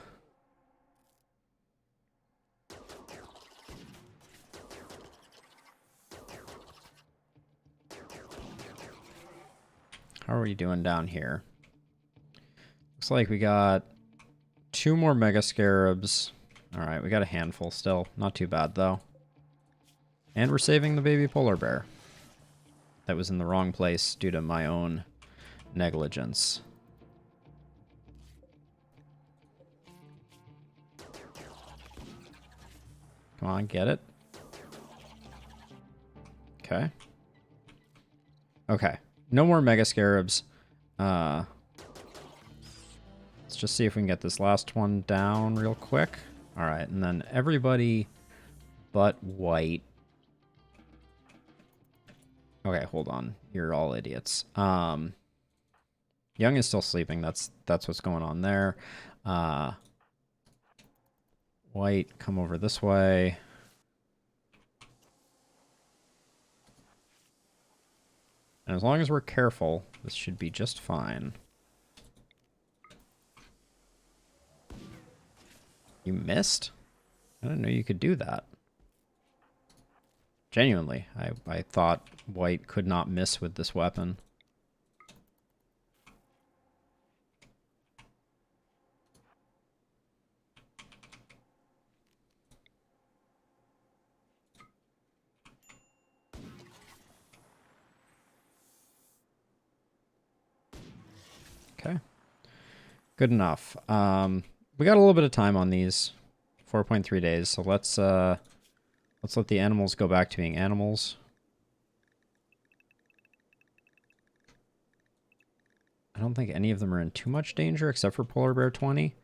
are we doing down here? Looks like we got 2 more Mega Scarabs. Alright, we got a handful still. Not too bad, though. And we're saving the baby polar bear. That was in the wrong place due to my own negligence. Come on, get it. Okay. Okay. No more Mega Scarabs. Let's just see if we can get this last one down real quick. Alright, and then everybody but white. Okay, hold on. You're all idiots. Jung is still sleeping. That's what's going on there. White, come over this way. And as long as we're careful, this should be just fine. You missed? I didn't know you could do that. Genuinely, I thought white could not miss with this weapon. Okay. Good enough. We got a little bit of time on these. 4.3 days, so let's let the animals go back to being animals. I don't think any of them are in too much danger except for Polar Bear 20.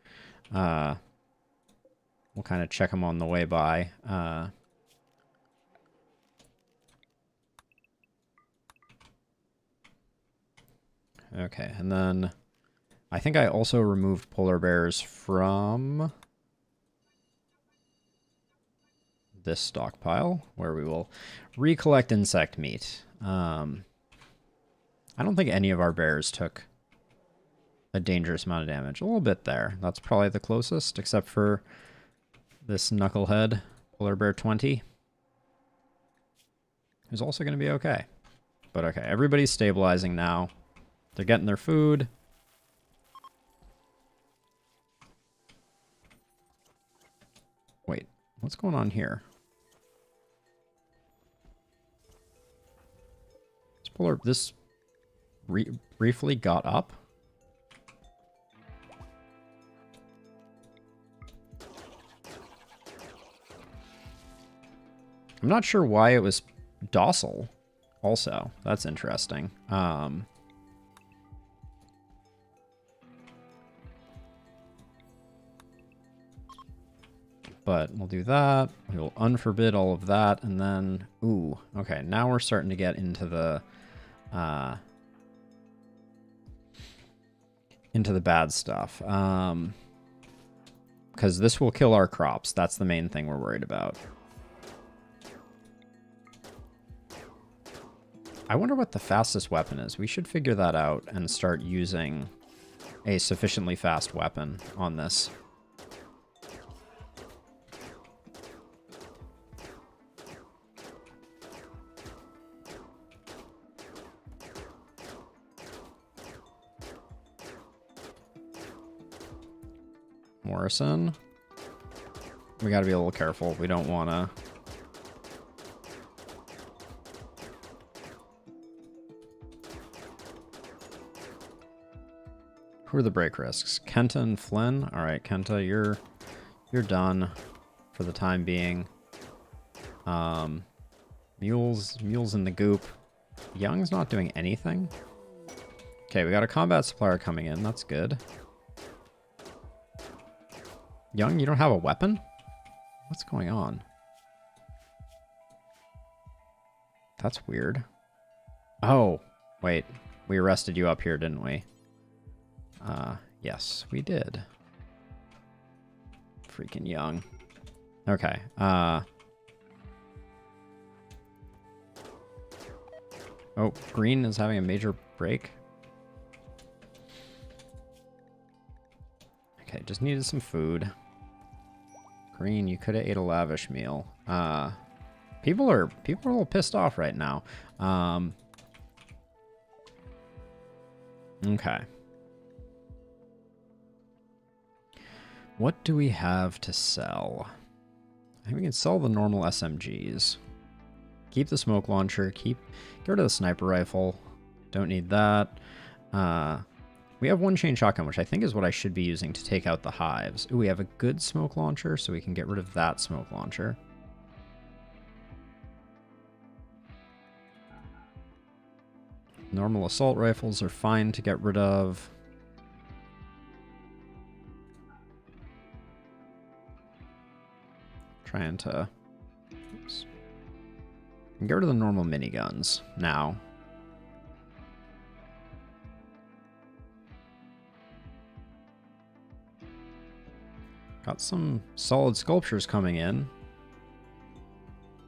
We'll kind of check them on the way by. Okay, and then I think I also removed polar bears from this stockpile, where we will recollect insect meat. I don't think any of our bears took a dangerous amount of damage. A little bit there. That's probably the closest, except for this knucklehead, Polar Bear 20. Who's also going to be okay. But okay, everybody's stabilizing now. They're getting their food. Wait, what's going on here? This briefly got up. I'm not sure why it was docile also. That's interesting. But we'll do that. We'll unforbid all of that. And then, ooh, okay, now we're starting to get into the bad stuff. Because this will kill our crops. That's the main thing we're worried about. I wonder what the fastest weapon is. We should figure that out and start using a sufficiently fast weapon on this. Morrison. We gotta be a little careful. We don't wanna... Who are the break risks? Kenta and Flynn. All right, Kenta, you're done for the time being. Mule's in the goop. Jung's not doing anything. Okay, we got a combat supplier coming in. That's good. Jung, you don't have a weapon? What's going on? That's weird. Oh, wait. We arrested you up here, didn't we? Yes, we did. Freaking Jung. Okay, oh, green is having a major break. Okay, just needed some food. Green, you could have ate a lavish meal. People are a little pissed off right now. Okay. What do we have to sell? I think we can sell the normal SMGs. Keep the smoke launcher. Get rid of the sniper rifle. Don't need that. We have one chain shotgun, which I think is what I should be using to take out the hives. Ooh, we have a good smoke launcher, so we can get rid of that smoke launcher. Normal assault rifles are fine to get rid of. Trying to... Oops. Get rid of the normal miniguns now. Got some solid sculptures coming in.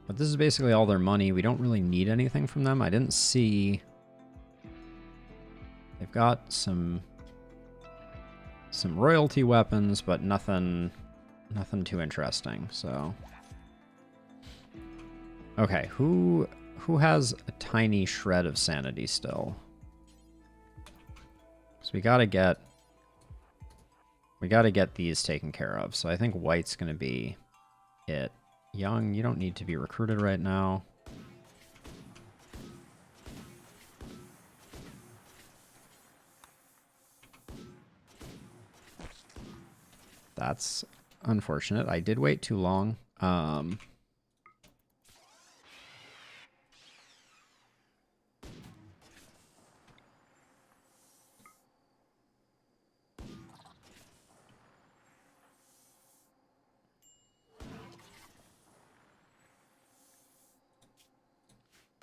But this is basically all their money. We don't really need anything from them. I didn't see... They've got some royalty weapons, but nothing too interesting, so... Okay, who has a tiny shred of sanity still? So we gotta get these taken care of. So I think white's gonna be it. Jung, you don't need to be recruited right now. That's unfortunate. I did wait too long.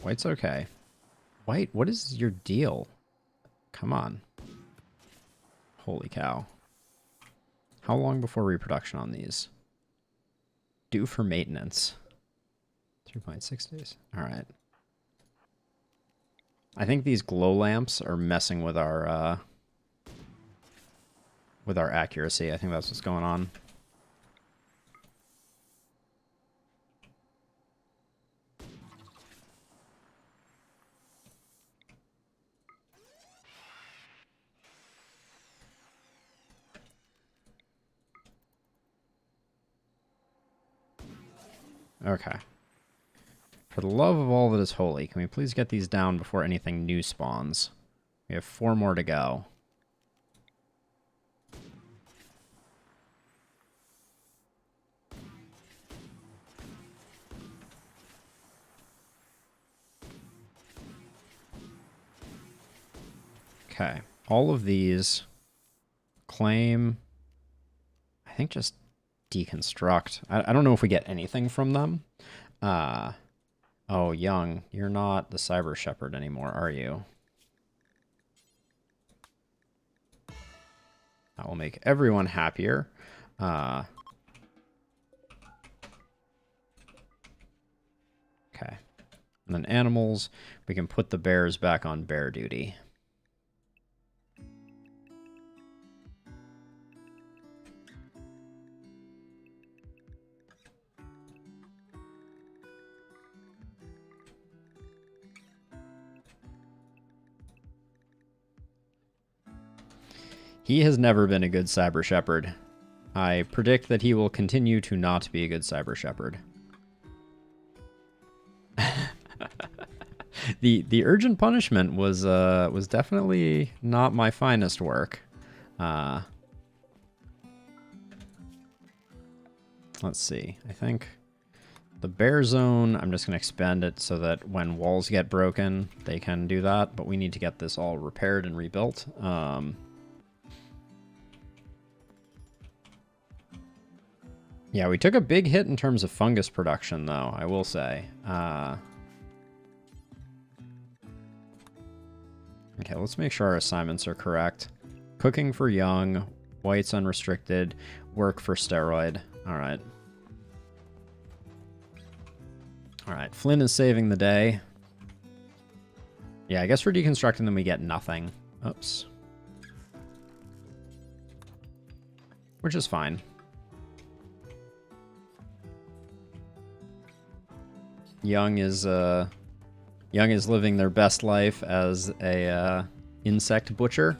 White's okay. White, what is your deal? Come on. Holy cow. How long before reproduction on these? Due for maintenance. 3.6 days. All right. I think these glow lamps are messing with our accuracy. I think that's what's going on. Okay. For the love of all that is holy, can we please get these down before anything new spawns? We have 4 more to go. Okay. All of these claim, I think just deconstruct. I don't know if we get anything from them. Oh, Jung, you're not the Cyber Shepherd anymore, are you? That will make everyone happier. Okay. And then animals, we can put the bears back on bear duty. He has never been a good Cyber Shepherd. I predict that he will continue to not be a good Cyber Shepherd. The urgent punishment was definitely not my finest work. Let's see. I think the bear zone, I'm just going to expand it so that when walls get broken, they can do that. But we need to get this all repaired and rebuilt. Yeah, we took a big hit in terms of fungus production, though, I will say. Okay, let's make sure our assignments are correct. Cooking for Jung, whites unrestricted, work for steroid. All right. All right, Flynn is saving the day. Yeah, I guess for deconstructing them we get nothing. Oops. Which is fine. Jung is living their best life as a insect butcher.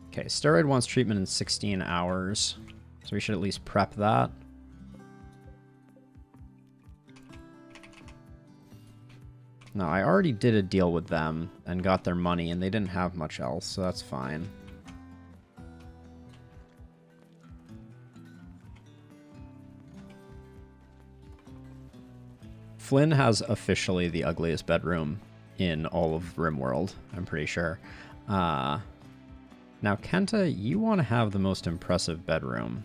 Okay, steroid wants treatment in 16 hours, so we should at least prep that. No, I already did a deal with them and got their money, and they didn't have much else, so that's fine. Flynn has officially the ugliest bedroom in all of RimWorld, I'm pretty sure. Now, Kenta, you want to have the most impressive bedroom.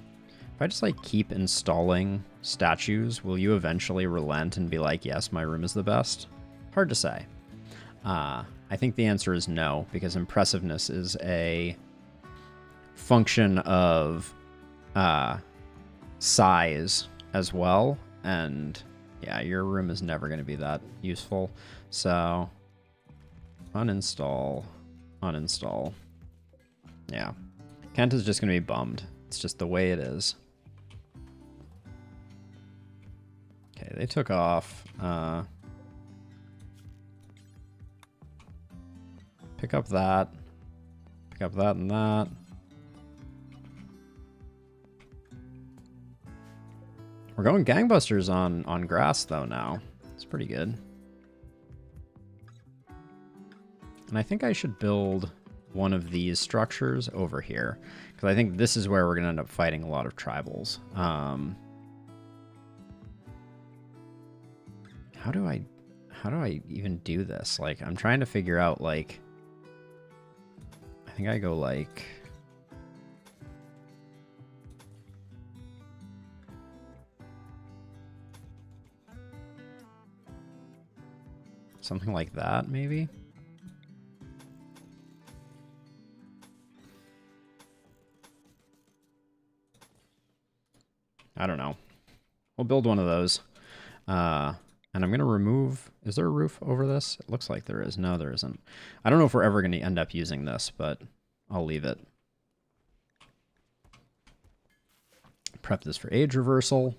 If I just, like, keep installing statues, will you eventually relent and be like, yes, my room is the best? Hard to say. I think the answer is no, because impressiveness is a function of size as well, and yeah, your room is never going to be that useful. So, uninstall, uninstall. Yeah, Kenta's just going to be bummed. It's just the way it is. Okay, they took off. Pick up that. Pick up that and that. We're going gangbusters on grass, though, now. It's pretty good. And I think I should build one of these structures over here, because I think this is where we're going to end up fighting a lot of tribals. How do I even do this? Like, I'm trying to figure out, like, I think I go, like, something like that, maybe? I don't know. We'll build one of those. And I'm going to remove... Is there a roof over this? It looks like there is. No, there isn't. I don't know if we're ever going to end up using this, but I'll leave it. Prep this for age reversal.